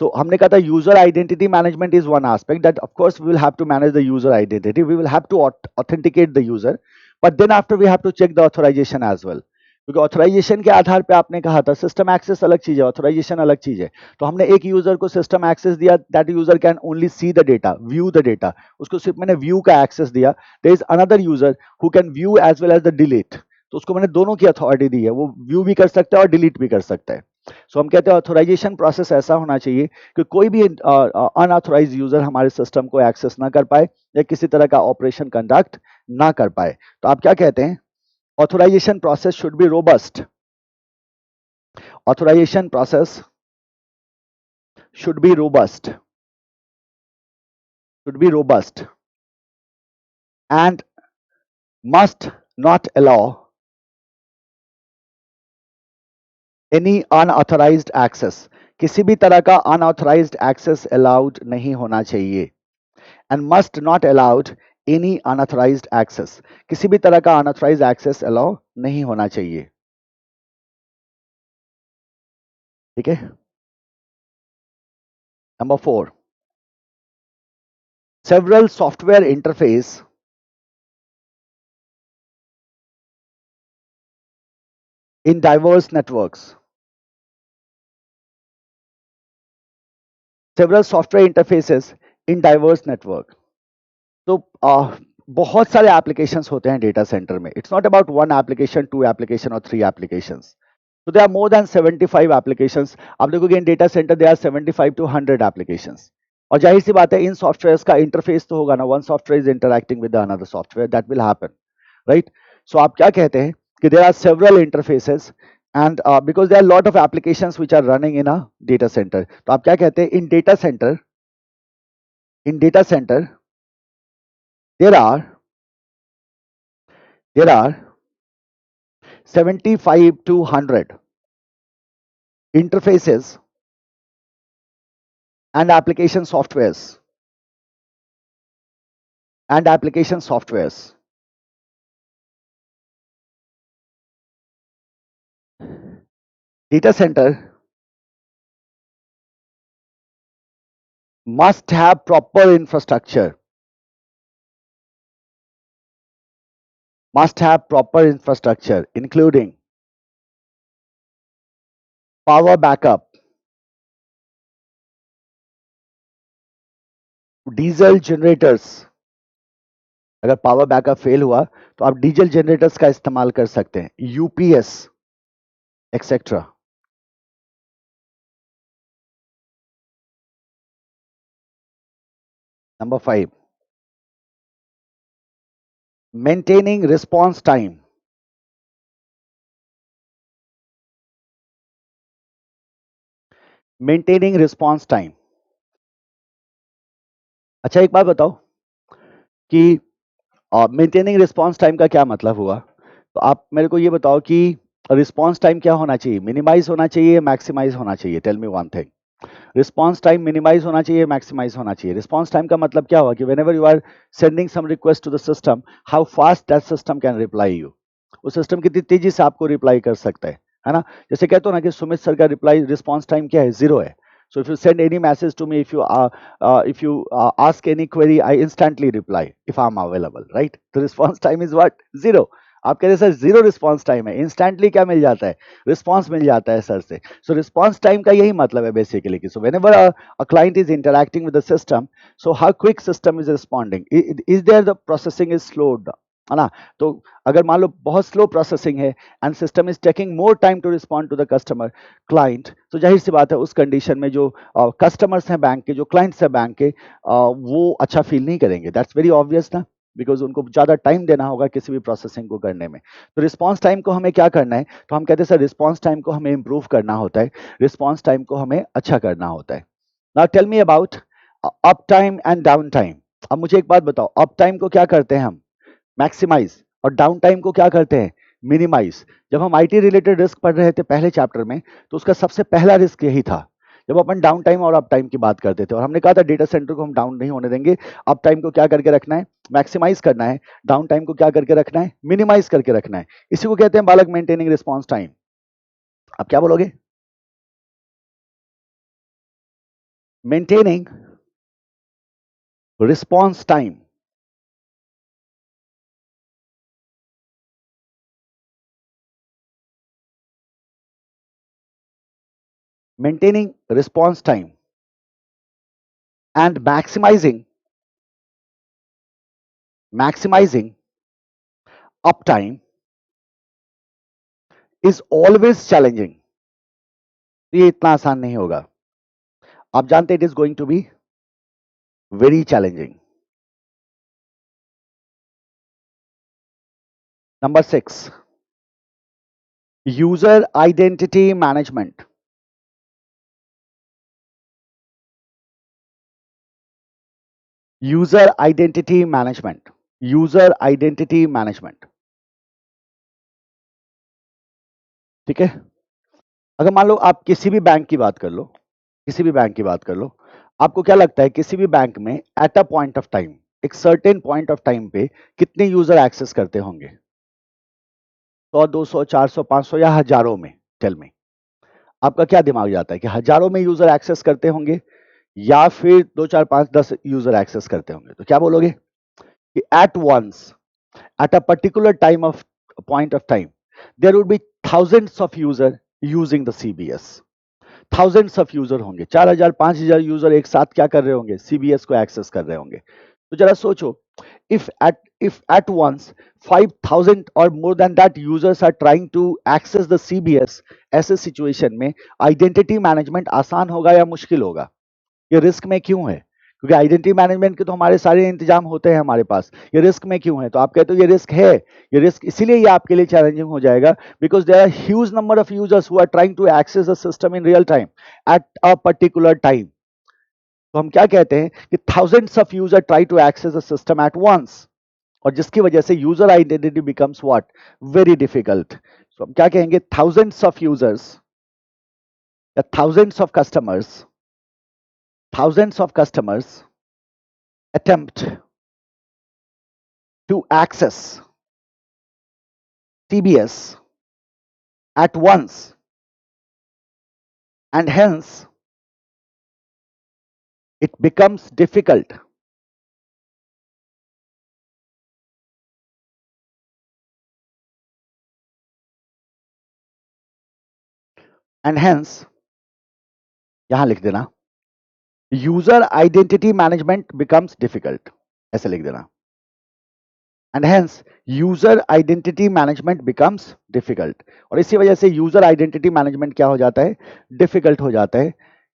तो हमने कहा था user identity management is one aspect, that of course we will have to manage the user identity, we will have to authenticate the user, but then after we have to check the authorisation as well. क्योंकि authorisation के आधार पे आपने कहा था system access अलग चीज है, ऑथोराइजेशन अलग चीज है। तो हमने एक यूजर को सिस्टम एक्सेस दिया, that user can only see the data, view the data, उसको सिर्फ मैंने व्यू का एक्सेस दिया। There is another user who can view as well as the delete, तो उसको मैंने दोनों की अथॉरिटी दी है, वो व्यू भी कर सकता है और डिलीट भी कर सकता है। सो हम कहते हैं ऑथोराइजेशन प्रोसेस ऐसा होना चाहिए कि कोई भी अनऑथोराइज यूजर हमारे सिस्टम को एक्सेस ना कर पाए या किसी तरह का ऑपरेशन कंडक्ट ना कर पाए। तो आप क्या कहते हैं, Authorization process should be robust. Authorization process should be robust. Should be robust and must not allow any unauthorized access. किसी भी तरह का unauthorized access allowed नहीं होना चाहिए. And must not allowed any unauthorized access. किसी भी तरह का unauthorized access allow नहीं होना चाहिए. ठीक है. Number 4. Several software interface in diverse networks. Several software interfaces in diverse network. तो बहुत सारे एप्लीकेशंस होते हैं डेटा सेंटर में. It's not about one application, two application और three applications. So there are more than 75 applications. आप देखोगे in data centre there are 75 to 100 applications. और जाहिर सी बात है इन सॉफ्टवेयर्स का इंटरफेस तो होगा ना. One software is interacting with another software, that will happen, right. So आप क्या कहते हैं कि there are several interfaces and because there are lot of applications which are running in a data centre. तो आप क्या कहते हैं in data centre there are 75 to 100 interfaces and application softwares data center must have proper infrastructure including power backup, diesel generators. अगर power backup fail हुआ तो आप diesel generators का इस्तेमाल कर सकते हैं, UPS etcetera. Number 5, maintaining response time. अच्छा एक बात बताओ कि मेंटेनिंग रिस्पॉन्स टाइम का क्या मतलब हुआ. तो आप मेरे को ये बताओ कि रिस्पॉन्स टाइम क्या होना चाहिए, मिनिमाइज होना चाहिए, मैक्सिमाइज होना चाहिए. Tell me one thing. Response time minimise होना चाहिए, मैक्सिमाइज होना चाहिए. रिस्पॉन्स टाइम का मतलब क्या हुआ कि whenever you are sending some request to the system, how fast that system can reply you. उस सिस्टम कितनी तेजी से आपको रिप्लाई कर सकता है ना. जैसे कहते हो ना कि सुमित सर का रिप्लाई रिस्पॉन्स टाइम क्या है, 0 है. So if you send any message to me, if you ask any query, I instantly reply if I'm available, right? The response time is what? 0. आप कहते हैं सर 0 रिस्पॉन्स टाइम है, instantly क्या मिल जाता है, रिस्पॉन्स मिल जाता है सर से. सो रिस्पॉन्स टाइम का यही मतलब है बेसिकली कि so whenever a client is interacting with the system, so how quick system is responding, is there the processing is slowed, है ना. तो अगर मान लो बहुत स्लो प्रोसेसिंग है and system is taking more time to respond to the customer client, तो जाहिर सी बात है उस कंडीशन में जो कस्टमर्स हैं बैंक के, जो क्लाइंट्स हैं बैंक के, वो अच्छा फील नहीं करेंगे. दैट्स वेरी ऑब्वियस ना, बिकॉज उनको ज्यादा टाइम देना होगा किसी भी प्रोसेसिंग को करने में. तो रिस्पॉन्स टाइम को हमें क्या करना है, तो हम कहते हैं सर रिस्पॉन्स टाइम को हमें इंप्रूव करना होता है, रिस्पॉन्स टाइम को हमें अच्छा करना होता है. Now tell me about up time and down time. अब मुझे एक बात बताओ, अप टाइम को क्या करते हैं हम, मैक्सिमाइज, और डाउन टाइम को क्या करते हैं, मिनिमाइज. जब हम आईटी रिलेटेड रिस्क पढ़ रहे थे पहले चैप्टर में, तो उसका सबसे पहला रिस्क यही था, जब अपन डाउन टाइम और अप टाइम की बात करते थे, और हमने कहा था डेटा सेंटर को हम डाउन नहीं होने देंगे, अप टाइम को क्या करके रखना है, मैक्सिमाइज करना है, डाउन टाइम को क्या करके रखना है, मिनिमाइज करके रखना है. इसी को कहते हैं बालक मेंटेनिंग रिस्पॉन्स टाइम. आप क्या बोलोगे, maintaining response time. maintaining response time and maximizing uptime is always challenging. ये इतना आसान नहीं होगा, आप जानते, it is going to be very challenging. Number 6, user identity management, user identity management, user identity management. ठीक है, अगर मान लो आप किसी भी बैंक की बात कर लो, किसी भी बैंक की बात कर लो, आपको क्या लगता है किसी भी बैंक में at a point of time, एक सर्टेन पॉइंट ऑफ टाइम पे कितने यूजर एक्सेस करते होंगे? 100, 200, 400, 500 या हजारों में? टेल मी, आपका क्या दिमाग जाता है कि हजारों में यूजर एक्सेस करते होंगे या फिर 2, 4, 5, 10 यूजर एक्सेस करते होंगे? तो क्या बोलोगे कि at once, at a particular time of point of time, there would be thousands of user using the CBS. thousands of user होंगे, 4,000 5,000 यूजर एक साथ क्या कर रहे होंगे? CBS को एक्सेस कर रहे होंगे। तो जरा सोचो, if at once 5,000 or more than that users are trying to access the CBS, ऐसे सिचुएशन में आइडेंटिटी मैनेजमेंट आसान होगा या मुश्किल होगा? ये रिस्क में क्यों है? क्योंकि आइडेंटिटी मैनेजमेंट के तो हमारे सारे इंतजाम होते हैं हमारे पास, ये रिस्क में क्यों है? तो आप कहते हो ये रिस्क है, ये रिस्क इसीलिए ये आपके लिए चैलेंजिंग हो जाएगा because there are huge number of users who are trying to access the system in real time at a particular time. तो हम क्या कहते हैं कि thousands of user try to access the system at once, और जिसकी वजह से user identity becomes what? Very difficult. तो हम क्या कहेंगे? थाउजेंड्स ऑफ यूजर्स या thousands of customers attempt to access TBS at once, and hence it becomes difficult, and hence यहां लिख देना user identity management becomes difficult, ऐसे लिख देना, and hence user identity management becomes difficult. और इसी वजह से यूजर आइडेंटिटी मैनेजमेंट क्या हो जाता है? डिफिकल्ट हो जाता है।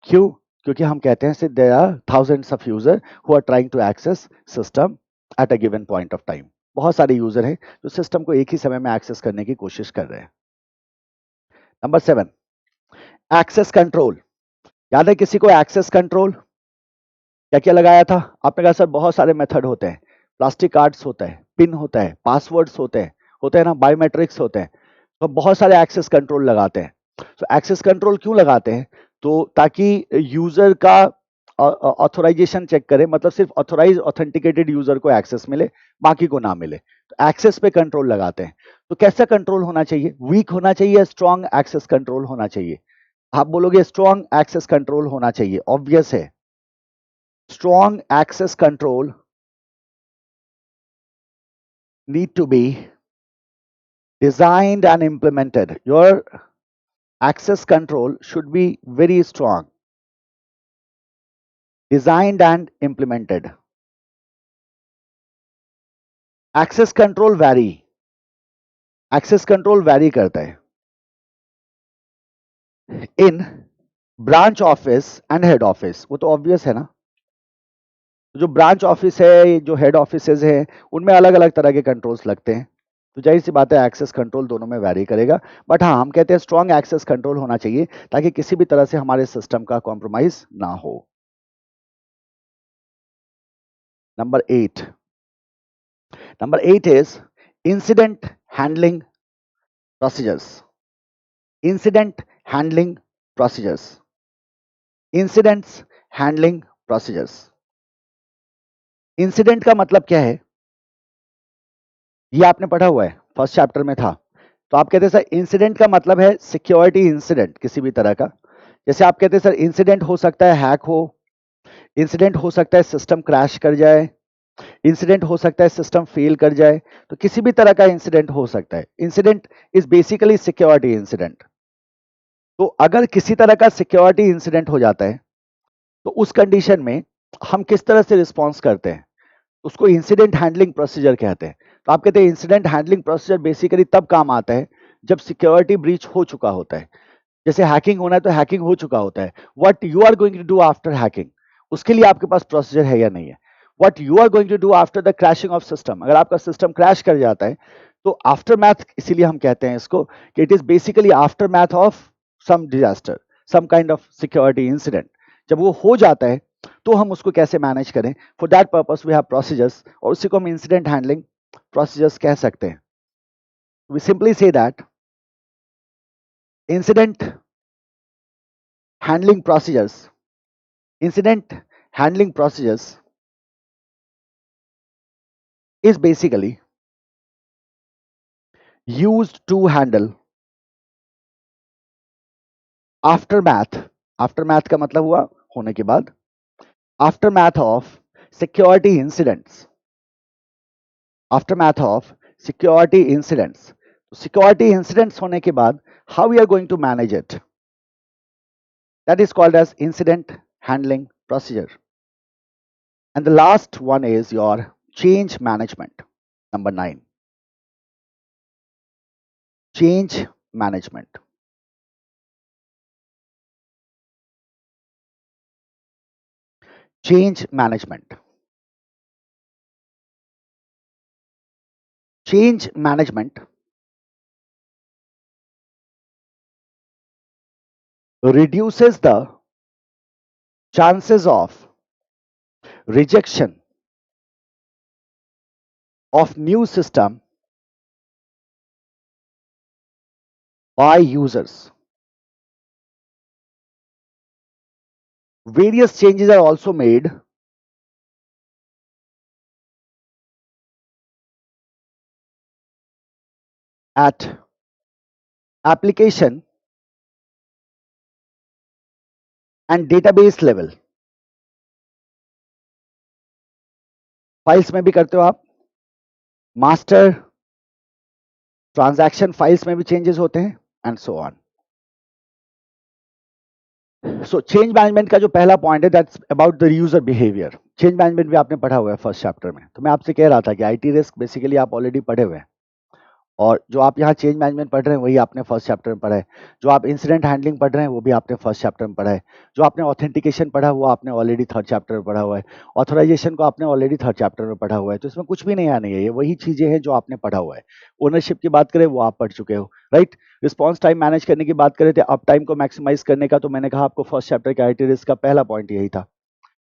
क्यों? क्योंकि हम कहते हैं there are thousands of user who are trying to access system at a given point of time. बहुत सारे यूजर हैं जो सिस्टम को एक ही समय में एक्सेस करने की कोशिश कर रहे हैं। Number 7, access control. याद है किसी को एक्सेस कंट्रोल? क्या क्या लगाया था आपने? कहा सर बहुत सारे मेथड होते हैं, प्लास्टिक कार्ड्स होता है, पिन होता है, पासवर्ड्स होते हैं ना, बायोमेट्रिक्स होते हैं। तो बहुत सारे एक्सेस कंट्रोल लगाते हैं। तो एक्सेस कंट्रोल क्यों लगाते हैं? तो ताकि यूजर का ऑथोराइजेशन चेक करें, मतलब सिर्फ ऑथोराइज ऑथेंटिकेटेड यूजर को एक्सेस मिले, बाकी को ना मिले। तो एक्सेस पे कंट्रोल लगाते हैं। तो कैसा कंट्रोल होना चाहिए? वीक होना चाहिए, स्ट्रॉन्ग एक्सेस कंट्रोल होना चाहिए? आप बोलोगे स्ट्रॉन्ग एक्सेस कंट्रोल होना चाहिए, ऑब्वियस है। strong access control need to be designed and implemented. Your access control should be very strong, designed and implemented. Access control vary करता है in branch office and head office। वो तो obvious है ना, जो ब्रांच ऑफिस है, जो head offices हैं, उनमें अलग अलग तरह के कंट्रोल्स लगते हैं। तो जाहिर सी बात है एक्सेस कंट्रोल दोनों में वैरी करेगा। बट हाँ, हम कहते हैं स्ट्रॉन्ग एक्सेस कंट्रोल होना चाहिए ताकि किसी भी तरह से हमारे सिस्टम का कॉम्प्रोमाइज ना हो। Number 8 is incident handling procedures. Incident handling procedures, incidents handling procedures. Incident का मतलब क्या है? ये आपने पढ़ा हुआ है, फर्स्ट चैप्टर में था। तो आप कहते हैं सर इंसिडेंट का मतलब है सिक्योरिटी इंसिडेंट किसी भी तरह का। जैसे आप कहते हैं सर इंसिडेंट हो सकता है हैक हो, इंसिडेंट हो सकता है सिस्टम क्रैश कर जाए, इंसिडेंट हो सकता है सिस्टम फेल कर जाए। तो किसी भी तरह का इंसिडेंट हो सकता है। Incident is basically security incident. तो अगर किसी तरह का सिक्योरिटी इंसिडेंट हो जाता है तो उस कंडीशन में हम किस तरह से रिस्पॉन्स करते हैं? उसको इंसिडेंट हैंडलिंग प्रोसीजर कहते हैं। तो आप कहते हैं इंसिडेंट हैंडलिंग प्रोसीजर बेसिकली तब काम आता है जब सिक्योरिटी ब्रीच हो चुका होता है। जैसे हैकिंग होना है तो हैकिंग हो चुका होता है। What you are going to do after hacking, उसके लिए आपके पास प्रोसीजर है या नहीं है? What you are going to do after the crashing of system, अगर आपका सिस्टम क्रैश कर जाता है तो आफ्टर मैथ इसीलिए हम कहते हैं इसको कि it is basically aftermath of some disaster, some kind of security incident. जब वो हो जाता है तो हम उसको कैसे मैनेज करें, for that purpose we have procedures, और उसी को हम इंसिडेंट हैंडलिंग प्रोसीजर्स कह सकते हैं। We simply say that incident handling procedures, incident handling procedures is basically used to handle aftermath, aftermath का मतलब हुआ होने के बाद, aftermath of security incidents, aftermath of security incidents, security incidents होने के बाद how we are going to manage it, that is called as incident handling procedure. And the last one is your change management, number 9, change management. Change management. Change management reduces the chances of rejection of new system by users. Various changes are also made at application and database level. Files में भी करते हो आप, master transaction files में भी changes होते हैं, and so on. So change management का जो पहला पॉइंट है that's about the user behaviour. Change management भी आपने पढ़ा हुआ है फर्स्ट चैप्टर में. तो मैं आपसे कह रहा था कि आईटी रिस्क बेसिकली आप ऑलरेडी पढ़े हुए हैं, और जो आप यहाँ चेंज मैनेजमेंट पढ़ रहे हैं वही आपने फर्स्ट चैप्टर में पढ़ा है. जो आप इंसिडेंट हैंडलिंग पढ़ रहे हैं वो भी आपने फर्स्ट चैप्टर में पढ़ा है. जो आपने ऑथेंटिकेशन पढ़ा वो आपने ऑलरेडी थर्ड चैप्टर में पढ़ा हुआ है. ऑथराइजेशन को आपने ऑलरेडी थर्ड चैप्टर में पढ़ा हुआ है. तो इसमें कुछ भी नया नहीं है, ये वही चीजें हैं जो आपने पढ़ा हुआ है. ओनरशिप की बात करें वो आप पढ़ चुके हो, राइट. रिस्पॉन्स टाइम मैनेज करने की बात करें थे, अप टाइम को मैक्सिमाइज करने का, तो मैंने कहा आपको फर्स्ट चैप्टर के आईटी रिस्क का पहला पॉइंट यही था.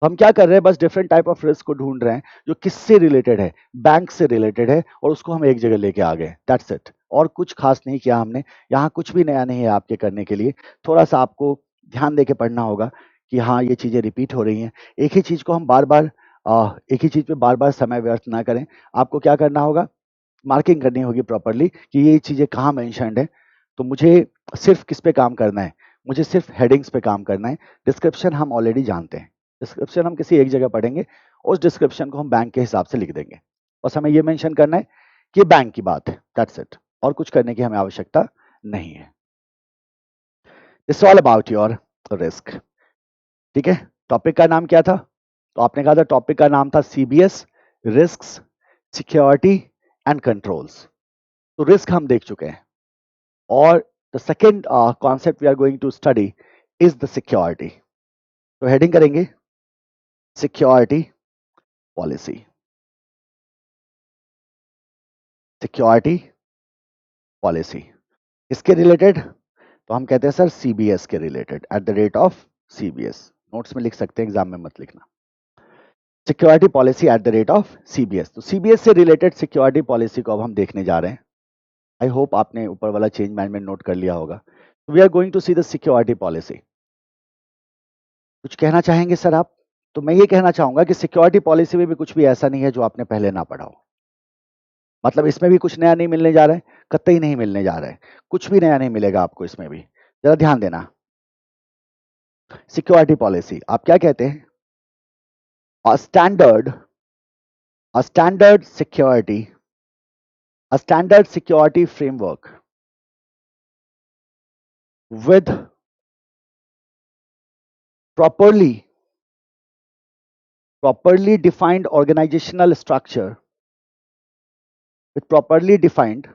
हम क्या कर रहे हैं, बस डिफरेंट टाइप ऑफ रिस्क को ढूंढ रहे हैं जो किससे रिलेटेड है, बैंक से रिलेटेड है, और उसको हम एक जगह लेके आ गए. That's it. और कुछ खास नहीं किया हमने. यहाँ कुछ भी नया नहीं है आपके करने के लिए. थोड़ा सा आपको ध्यान देके पढ़ना होगा कि हाँ ये चीजें रिपीट हो रही हैं. एक ही चीज को हम बार बार एक ही चीज पे बार बार समय व्यर्थ ना करें. आपको क्या करना होगा, मार्किंग करनी होगी प्रॉपरली कि ये चीजें कहाँ मेंशन्ड है. तो मुझे सिर्फ किस पे काम करना है, मुझे सिर्फ हेडिंग्स पे काम करना है. डिस्क्रिप्शन हम ऑलरेडी जानते हैं, डिस्क्रिप्शन हम किसी एक जगह पढ़ेंगे, उस डिस्क्रिप्शन को हम बैंक के हिसाब से लिख देंगे. बस हमें ये मेंशन करना है कि बैंक की बात है, दैट्स इट. और कुछ करने की हमें आवश्यकता नहीं है. It's all about your risk. ठीक है. टॉपिक का नाम क्या था, तो आपने कहा था टॉपिक का नाम था CBS, risk, security and controls. तो रिस्क हम देख चुके हैं, और the second concept we are going to study is the security. तो हेडिंग करेंगे सिक्योरिटी पॉलिसी. सिक्योरिटी पॉलिसी इसके रिलेटेड, तो हम कहते हैं सर सीबीएस के related, at the rate of CBS. Notes में लिख सकते हैं, एग्जाम में मत लिखना. Security policy at the rate of CBS. तो सीबीएस से रिलेटेड सिक्योरिटी पॉलिसी को अब हम देखने जा रहे हैं. आई होप आपने ऊपर वाला चेंज मैनेजमेंट नोट कर लिया होगा. We are going to see the security policy. कुछ कहना चाहेंगे सर आप? तो मैं ये कहना चाहूंगा कि सिक्योरिटी पॉलिसी में भी कुछ भी ऐसा नहीं है जो आपने पहले ना पढ़ा हो. मतलब इसमें भी कुछ नया नहीं मिलने जा रहा है, कतई नहीं मिलने जा रहा है. कुछ भी नया नहीं मिलेगा आपको इसमें भी. जरा ध्यान देना. सिक्योरिटी पॉलिसी आप क्या कहते हैं, a standard security, a standard security framework with properly defined organizational structure, with properly defined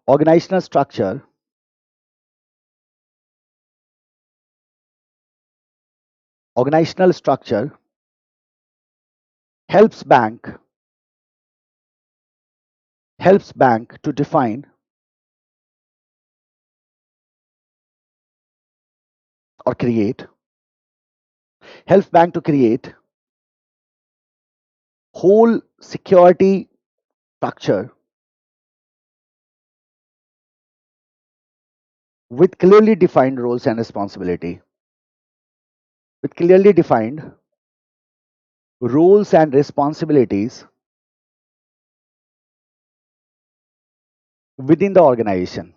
organizational structure, helps bank helps bank to define or create helps bank to create whole security structure with clearly defined roles and responsibility. With clearly defined roles and responsibilities within the organization.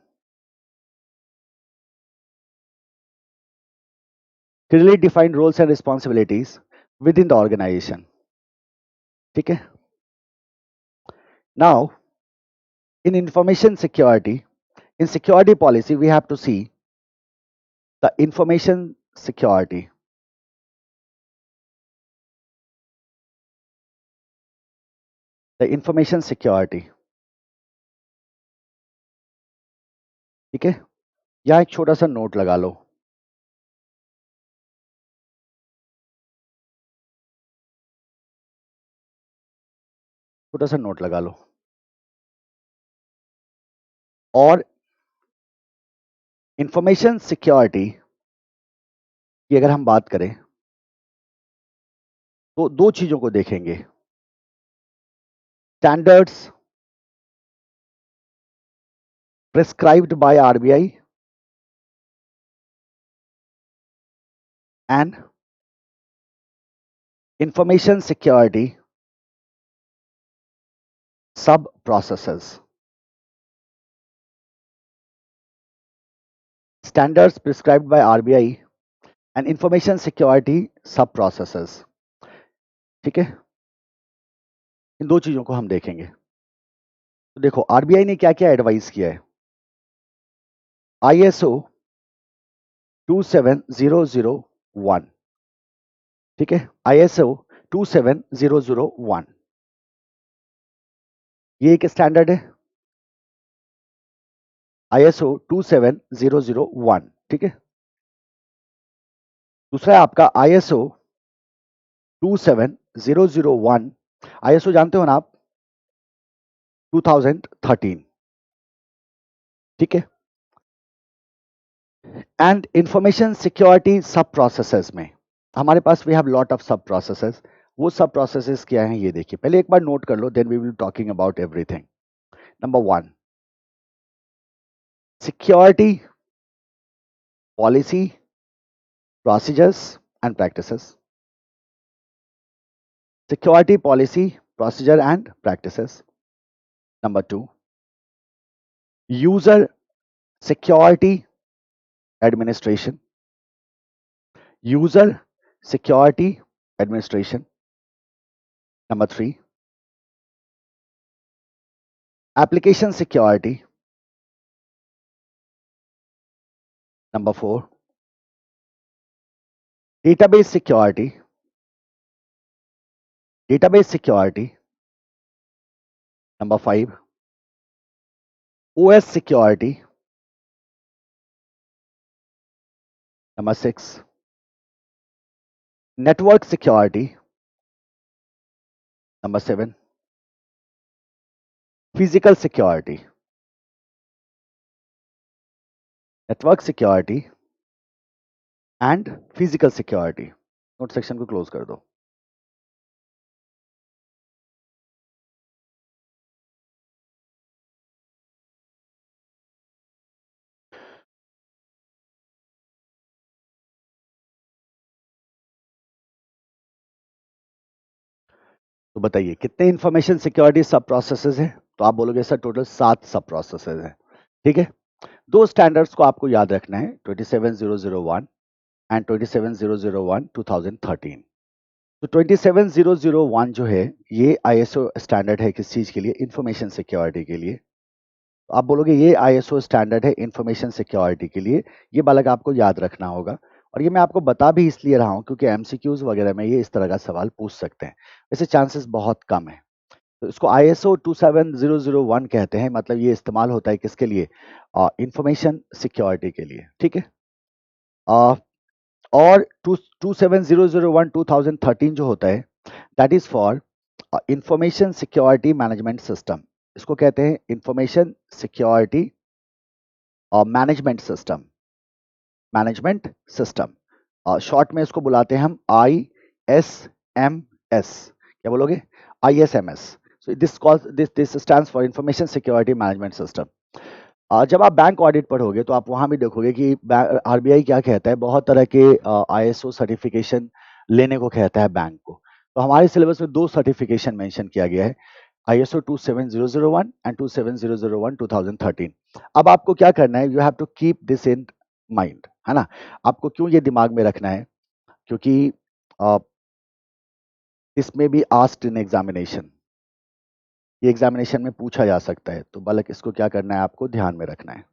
Clearly defined roles and responsibilities within the organization. ठीक है? Now, in information security, in security policy, we have to see the information security. The information security. ठीक है? यहाँ एक छोटा सा note लगा लो. छोटा सा नोट लगा लो. और इंफॉर्मेशन सिक्योरिटी की अगर हम बात करें तो दो चीजों को देखेंगे. Standards prescribed by RBI and information security sub processes. Standards prescribed by RBI and information security sub processes. ठीक है? इन दो चीजों को हम देखेंगे. तो देखो आरबीआई ने क्या क्या एडवाइस किया है. ISO 27001. ठीक है? ISO 27001 ये एक स्टैंडर्ड है. ISO 27001. ठीक है? दूसरा है आपका ISO 27001. ISO जानते हो ना आप? 2013. ठीक है? एंड इंफॉर्मेशन सिक्योरिटी सब प्रोसेसेस में हमारे पास we have lot of sub processes. वो सब प्रोसेसेस क्या हैं ये देखिए. पहले एक बार नोट कर लो, then we will talking about everything. Number 1, security policy procedures and practices. Security policy procedure and practices. Number 2, user security administration. User security administration. Number 3, application security. Number 4, database security. Database security. Number 5, OS security. Number 6, network security. Number 7, physical security. Network security and physical security. Note section को close कर दो. तो बताइए कितने information security सब processes हैं. तो आप बोलोगे सर टोटल 7 सब प्रोसेसेस हैं. ठीक है? दो स्टैंडर्ड्स को आपको याद रखना है, 27001 एंड 27001 2013. तो 27001 जो है ये आईएसओ स्टैंडर्ड है किस चीज के लिए? इंफॉर्मेशन सिक्योरिटी के लिए. तो आप बोलोगे ये आईएसओ स्टैंडर्ड है इंफॉर्मेशन सिक्योरिटी के लिए. ये बालक आपको याद रखना होगा. और ये मैं आपको बता भी इसलिए रहा हूं क्योंकि एमसीक्यूज वगैरह में ये इस तरह का सवाल पूछ सकते हैं. वैसे चांसेस बहुत कम है. तो इसको ISO 27001 कहते हैं. मतलब ये इस्तेमाल होता है किसके लिए? इंफॉर्मेशन सिक्योरिटी के लिए. ठीक है? और 27001 2013 जो होता है that is for information security management system. इसको कहते हैं इंफॉर्मेशन सिक्योरिटी और मैनेजमेंट सिस्टम शॉर्ट में इसको बुलाते हैं हम ISMS। क्या बोलोगे? ISMS। So this stands for information security management system. जब आप बैंक ऑडिट पढ़ोगे तो आप वहां भी देखोगे कि आरबीआई क्या कहता है, बहुत तरह के ISO सर्टिफिकेशन लेने को कहता है बैंक को। तो हमारे सिलेबस में 2 सर्टिफिकेशन मेंशन किया गया है, ISO 27001 एंड 27001 2013। अब आपको क्या करना है, you have to keep this in mind, है ना। आपको क्यों ये दिमाग में रखना है? क्योंकि इसमें भी आस्क्ड इन एग्जामिनेशन, ये एग्जामिनेशन में पूछा जा सकता है, तो बल्कि इसको क्या करना है, आपको ध्यान में रखना है।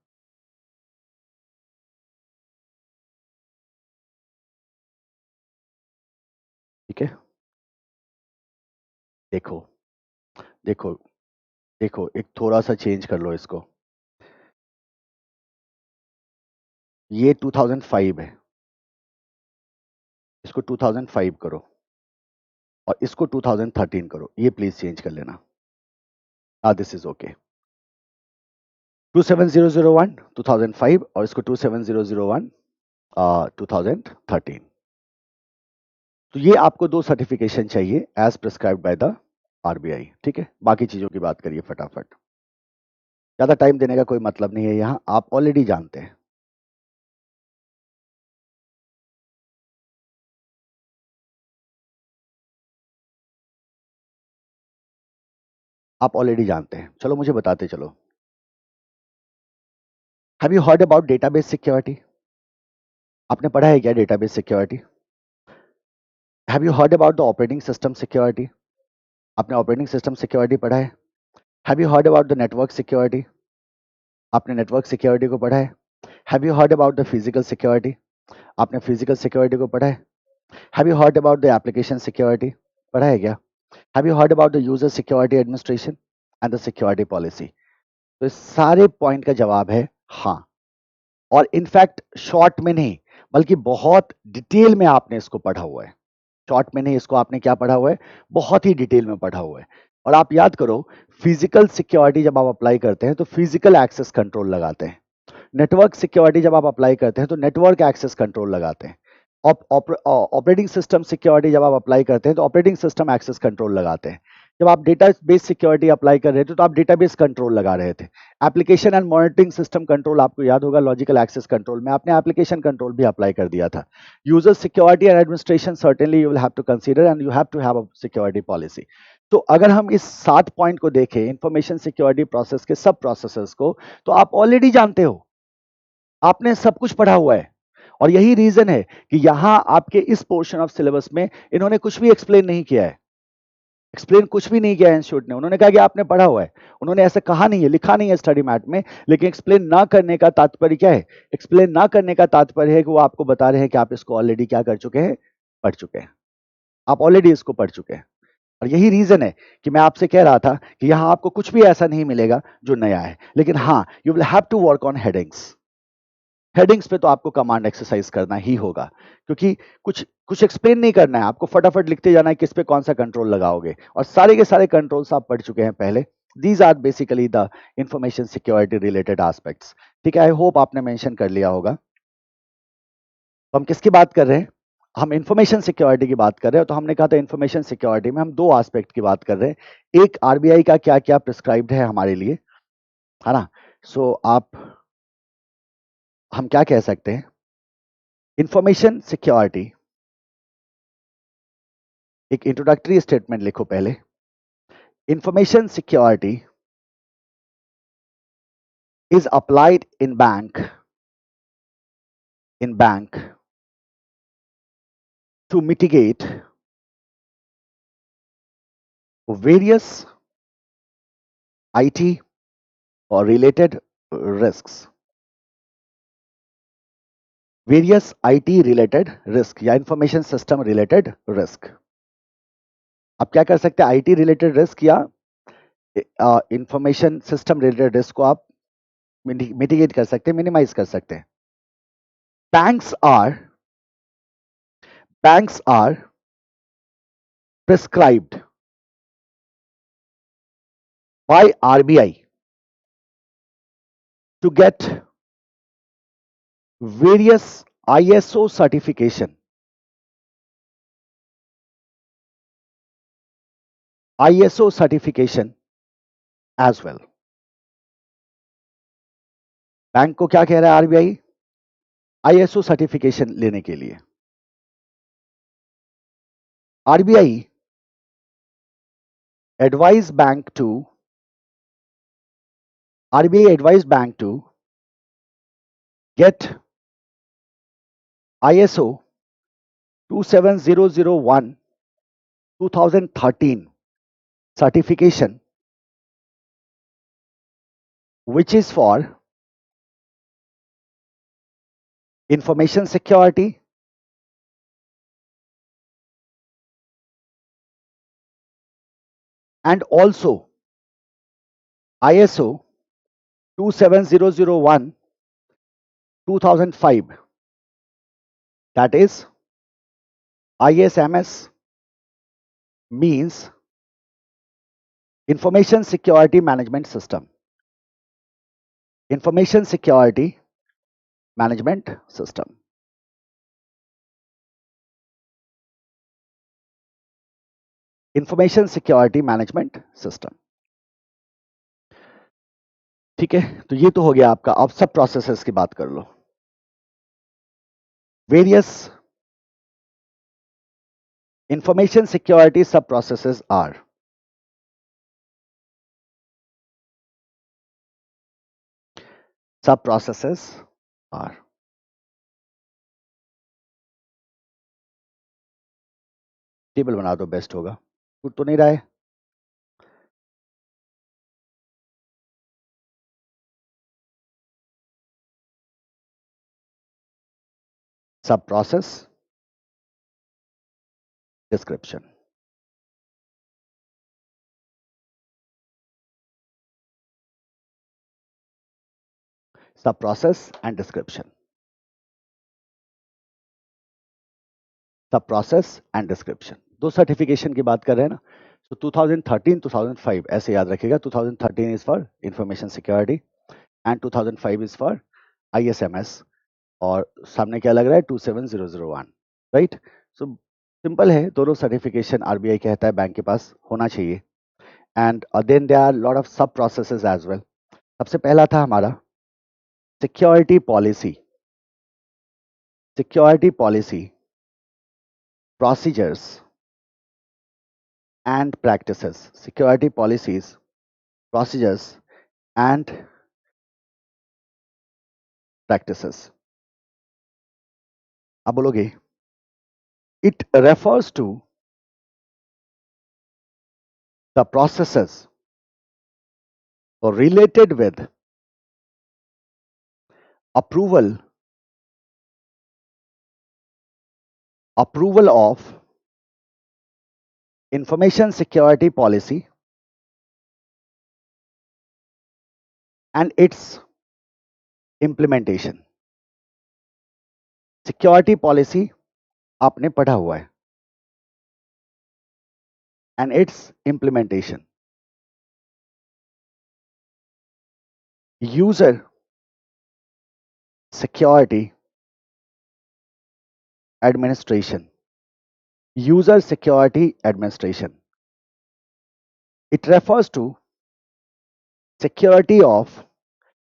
ठीक है, देखो देखो देखो, एक थोड़ा सा चेंज कर लो इसको। ये 2005 है, इसको 2005 करो और इसको 2013 करो, ये प्लीज चेंज कर लेना। This is okay. 27001 2005 और इसको 27001 2013। तो ये आपको 2 सर्टिफिकेशन चाहिए as prescribed by the RBI. ठीक है, बाकी चीजों की बात करिए फटाफट, ज्यादा टाइम देने का कोई मतलब नहीं है, यहां आप ऑलरेडी जानते हैं। आप ऑलरेडी जानते हैं, चलो मुझे बताते चलो। Have you heard about database security? आपने पढ़ा है क्या database security? Have you heard about the operating system security? आपने ऑपरेटिंग सिस्टम सिक्योरिटी पढ़ा है? Have you heard about the network security? आपने नेटवर्क सिक्योरिटी को पढ़ा है? Have you heard about the physical security? आपने फिजिकल सिक्योरिटी को पढ़ा है? Have you heard about the application security? पढ़ा है क्या? Have you heard about the user security administration and the security policy? तो इस सारे पॉइंट का जवाब है हाँ। और इनफैक्ट शॉर्ट में नहीं, बल्कि बहुत डिटेल में आपने इसको पढ़ा हुआ है। शॉर्ट में नहीं, इसको आपने क्या पढ़ा हुआ है, बहुत ही डिटेल में पढ़ा हुआ है। और आप याद करो, फिजिकल सिक्योरिटी जब आप अप्लाई करते हैं तो फिजिकल एक्सेस कंट्रोल लगाते हैं, नेटवर्क सिक्योरिटी जब आप अप्लाई करते हैं तो नेटवर्क एक्सेस कंट्रोल लगाते हैं, ऑपरेटिंग सिस्टम सिक्योरिटी जब आप अप्लाई करते हैं तो ऑपरेटिंग सिस्टम एक्सेस कंट्रोल लगाते हैं। जब आप डेटाबेस सिक्योरिटी अप्लाई कर रहे थे तो आप डेटाबेस कंट्रोल लगा रहे थे। Application and monitoring system control आपको याद होगा, लॉजिकल एक्सेस कंट्रोल में आपने एप्लीकेशन कंट्रोल भी अप्लाई कर दिया था। User security and administration certainly you will have to consider and you have to have a security policy. तो अगर हम इस 7 पॉइंट को देखें, इंफॉर्मेशन सिक्योरिटी प्रोसेस के सब प्रोसेसेस को, तो आप ऑलरेडी जानते हो, आपने सब कुछ पढ़ा हुआ है। और यही रीजन है कि यहां आपके इस पोर्शन ऑफ सिलेबस में इन्होंने कुछ भी एक्सप्लेन नहीं किया है, एक्सप्लेन कुछ भी नहीं किया है इंस्टीट्यूट ने। उन्होंने कहा कि आपने पढ़ा हुआ है, उन्होंने ऐसा कहा नहीं है, लिखा नहीं है स्टडी मैट में। लेकिन एक्सप्लेन ना करने का तात्पर्य क्या है? एक्सप्लेन ना करने का तात्पर्य है कि वो आपको बता रहे हैं कि आप इसको ऑलरेडी क्या कर चुके हैं, पढ़ चुके हैं, आप ऑलरेडी इसको पढ़ चुके हैं। और यही रीजन है कि मैं आपसे कह रहा था कि यहां आपको कुछ भी ऐसा नहीं मिलेगा जो नया है। लेकिन हाँ, you will have to work on headings. Headings पे तो आपको कमांड एक्सरसाइज करना ही होगा, क्योंकि कुछ कुछ एक्सप्लेन नहीं करना है आपको, फटाफट लिखते जाना है किस पे कौन सा कंट्रोल लगाओगे, और सारे के सारे कंट्रोल्स आप पढ़ चुके हैं पहले। These are basically the information security related aspects. ठीक है, आई होप आपने मेंशन कर लिया होगा। तो हम किसकी बात कर रहे हैं? हम इंफॉर्मेशन सिक्योरिटी की बात कर रहे हैं। तो हमने कहा था इंफॉर्मेशन सिक्योरिटी में हम 2 एस्पेक्ट की बात कर रहे हैं, एक आरबीआई का क्या क्या प्रिस्क्राइब्ड है हमारे लिए, है ना। सो आप, हम क्या कह सकते हैं, इंफॉर्मेशन सिक्योरिटी, एक इंट्रोडक्टरी स्टेटमेंट लिखो पहले। Information security is applied in bank to mitigate various IT or related risks, various IT related risk या इंफॉर्मेशन सिस्टम रिलेटेड रिस्क। आप क्या कर सकते हैं, आईटी रिलेटेड रिस्क या इंफॉर्मेशन सिस्टम रिलेटेड रिस्क को आप मिटिगेट कर सकते हैं, मिनिमाइज कर सकते हैं। Banks are banks are prescribed by RBI to get various ISO certification, ISO certification as well. Bank को क्या कह रहा है आरबीआई? आईएसओ सर्टिफिकेशन लेने के लिए RBI advise bank to RBI advised bank to get ISO 27001 2013 certification, which is for information security, and also ISO 27001 2005, that is ISMS, means information security management system. Information security management system. Information security management system. ठीक है, तो ये तो हो गया आपका. अब सब प्रोसेसेस की बात कर लो. वेरियस इंफॉर्मेशन सिक्योरिटी सब प्रोसेसेस आर टेबल बना दो, बेस्ट होगा. कुछ तो नहीं रहा है. सब प्रोसेस डिस्क्रिप्शन. सब प्रोसेस एंड डिस्क्रिप्शन. सब प्रोसेस एंड डिस्क्रिप्शन. दो सर्टिफिकेशन की बात कर रहे हैं ना. तो 2013 2005 ऐसे याद रखिएगा. 2013 is for information security and 2005 is for ISMS. और सामने क्या लग रहा है? 27001. राइट. सो सिंपल है, दोनों सर्टिफिकेशन आरबीआई कहता है बैंक के पास होना चाहिए. And then there are lot of sub processes as well. सबसे पहला था हमारा security policy. Security policy, procedures and practices. Security policies, procedures and practices. अब बोलोगे it refers to the processes related with approval of information security policy and its implementation. Security policy आपने पढ़ा हुआ है and its implementation. User security administration. User security administration. It refers to security of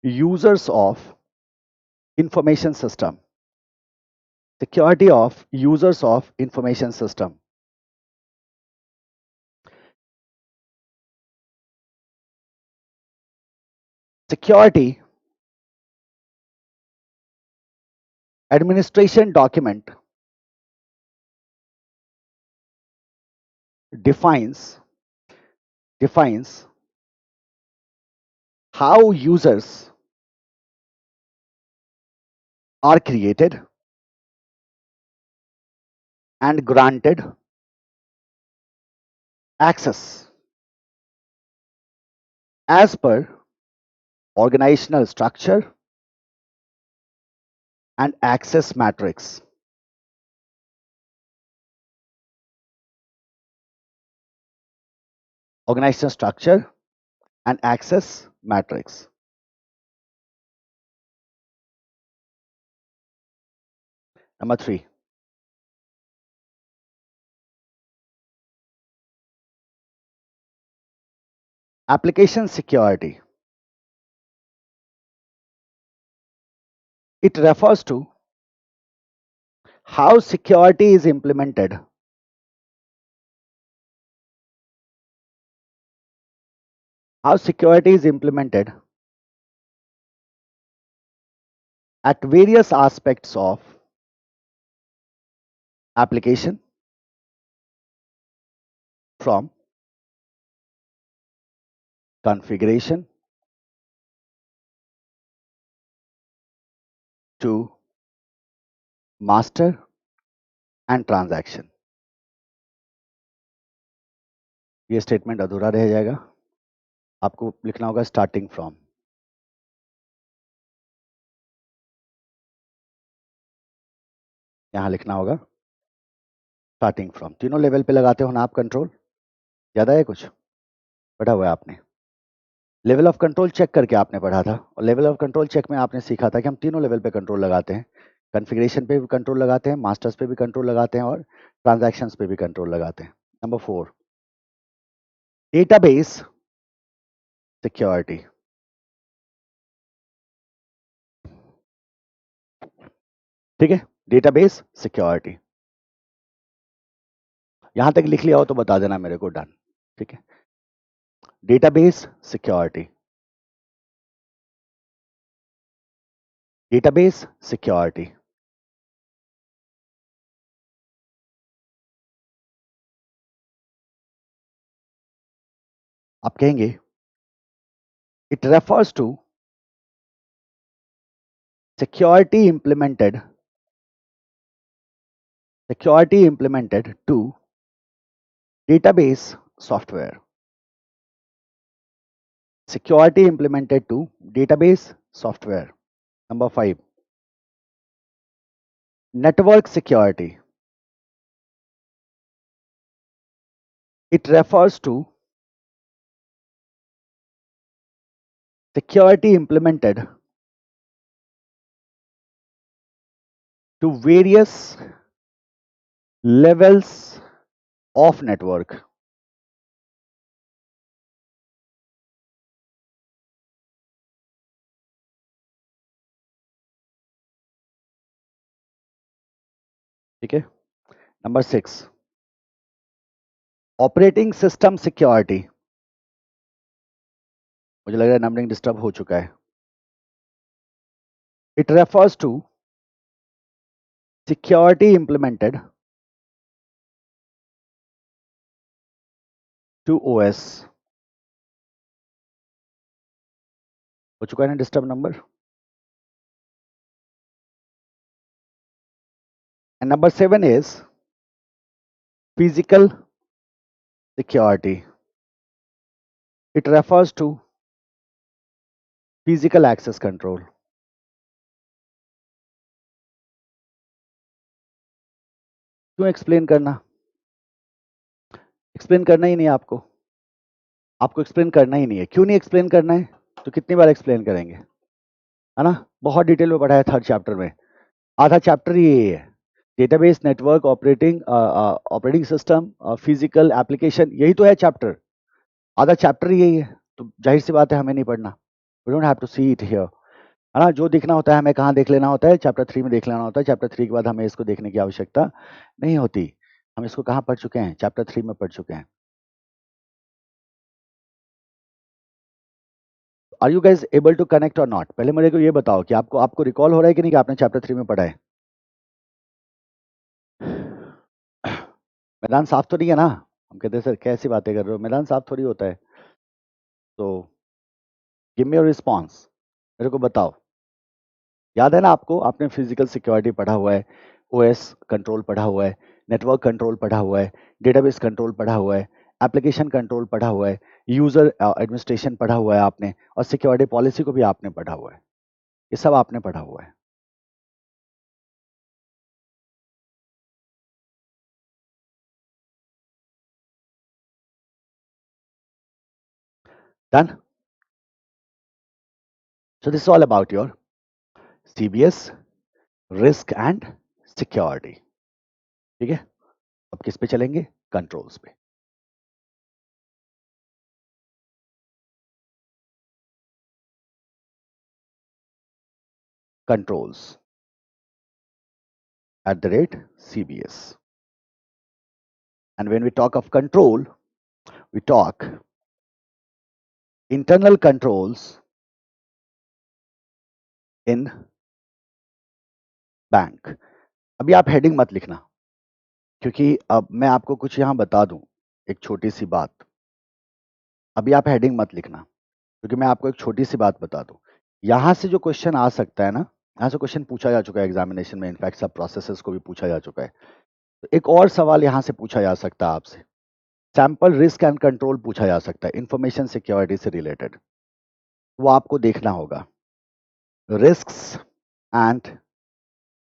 users of information system. Security of users of information system. Security administration document defines how users are created and granted access as per organizational structure and access matrix. Organizational structure and access matrix. Number 3, application security. It refers to how security is implemented at various aspects of application, from configuration to master and transaction. ये statement अधूरा रह जाएगा, आपको लिखना होगा starting from. यहां लिखना होगा स्टार्टिंग फ्रॉम। तीनों लेवल पे लगाते हो ना आप कंट्रोल, ज्यादा है कुछ पढ़ा हुआ है आपने? लेवल ऑफ कंट्रोल चेक करके आपने पढ़ा था, और लेवल ऑफ कंट्रोल चेक में आपने सीखा था कि हम तीनों लेवल पे कंट्रोल लगाते हैं। कॉन्फ़िगरेशन पे भी कंट्रोल लगाते हैं, मास्टर्स पे भी कंट्रोल लगाते हैं, और ट्रांजैक्शंस पे भी कंट्रोल लगाते हैं। Number 4, database security. ठीक है, डेटाबेस सिक्योरिटी। यहां तक लिख लिया हो तो बता देना मेरे को, डन। ठीक है, डेटाबेस सिक्योरिटी, डेटाबेस सिक्योरिटी। आप कहेंगे it refers to security implemented to database software. Security implemented to database software. Number 5, network security. It refers to security implemented to various levels of network. ठीक है, number 6, operating system security. मुझे लग रहा है numbering disturb हो चुका है। It refers to security implemented to OS. हो चुका है ना disturb number? And number 7 is physical security. It refers to physical access control. क्यों एक्सप्लेन करना? एक्सप्लेन करना ही नहीं है आपको, आपको एक्सप्लेन करना ही नहीं है। क्यों नहीं एक्सप्लेन करना है? तो कितनी बार एक्सप्लेन करेंगे, है ना? बहुत डिटेल में पढ़ा है थर्ड चैप्टर में, आधा चैप्टर ये है। Database, network, operating system, physical application, यही तो है चैप्टर, आधा चैप्टर यही है। तो जाहिर सी बात है हमें नहीं पढ़ना। We don't have to see it here, है ना? जो देखना होता है हमें कहाँ देख लेना होता है? चैप्टर 3 में देख लेना होता है। चैप्टर 3 के बाद हमें इसको देखने की आवश्यकता नहीं होती। हम इसको कहाँ पढ़ चुके हैं? चैप्टर 3 में पढ़ चुके हैं। Are you guys able to connect or not? पहले मेरे को ये बताओ कि आपको आपको रिकॉल हो रहा है कि नहीं कि आपने चैप्टर 3 में पढ़ा है? मैदान साफ तो नहीं है ना? हम कहते हैं सर कैसी बातें कर रहे हो, मैदान साफ थोड़ी होता है। तो गिव मी योर रिस्पॉन्स, मेरे को बताओ। याद है ना आपको? आपने फिजिकल सिक्योरिटी पढ़ा हुआ है, ओएस कंट्रोल पढ़ा हुआ है, नेटवर्क कंट्रोल पढ़ा हुआ है, डेटाबेस कंट्रोल पढ़ा हुआ है, एप्लीकेशन कंट्रोल पढ़ा हुआ है, यूजर एडमिनिस्ट्रेशन पढ़ा हुआ है आपने, और सिक्योरिटी पॉलिसी को भी आपने पढ़ा हुआ है। ये सब आपने पढ़ा हुआ है। Done? So this is all about your CBS risk and security. ठीक है, अब किस पे चलेंगे? कंट्रोल्स पे. Controls at the rate CBS. And when we talk of control, we talk internal controls in bank. अभी आप हेडिंग मत लिखना, क्योंकि अब मैं आपको कुछ यहां बता दूं, एक छोटी सी बात. अभी आप हेडिंग मत लिखना, क्योंकि मैं आपको एक छोटी सी बात बता दूं. यहां से जो क्वेश्चन आ सकता है ना, यहां से क्वेश्चन पूछा जा चुका है एग्जामिनेशन में, इनफैक्ट सब प्रोसेसेस को भी पूछा जा चुका है. तो एक और सवाल यहां से पूछा जा सकता है आपसे. सैंपल रिस्क एंड कंट्रोल पूछा जा सकता है इंफॉर्मेशन सिक्योरिटी से रिलेटेड. वो आपको देखना होगा. रिस्क्स एंड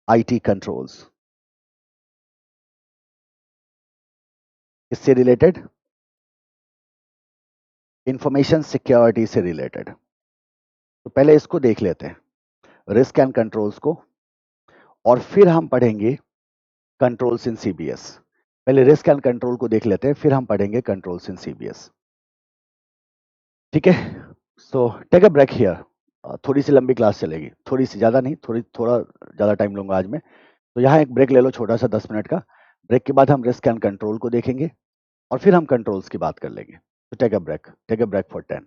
आईटी कंट्रोल्स इससे रिलेटेड, इंफॉर्मेशन सिक्योरिटी से रिलेटेड. तो पहले इसको देख लेते हैं, रिस्क एंड कंट्रोल्स को, और फिर हम पढ़ेंगे कंट्रोल्स इन सीबीएस. पहले रिस्क एंड कंट्रोल को देख लेते हैं, फिर हम पढ़ेंगे कंट्रोल्स इन सीबीएस. ठीक है, so take a break here. थोड़ी सी लंबी क्लास चलेगी, थोड़ी सी, ज़्यादा नहीं, थोड़ा ज़्यादा टाइम लूंगा आज में. तो यहाँ एक ब्रेक ले लो, छोटा सा 10 मिनट का. ब्रेक के बाद हम रिस्क एंड कंट्रोल को देखेंगे, और फिर हम कंट्रोल्स की बात कर लेंगे. तो टेक अ ब्रेक फॉर 10.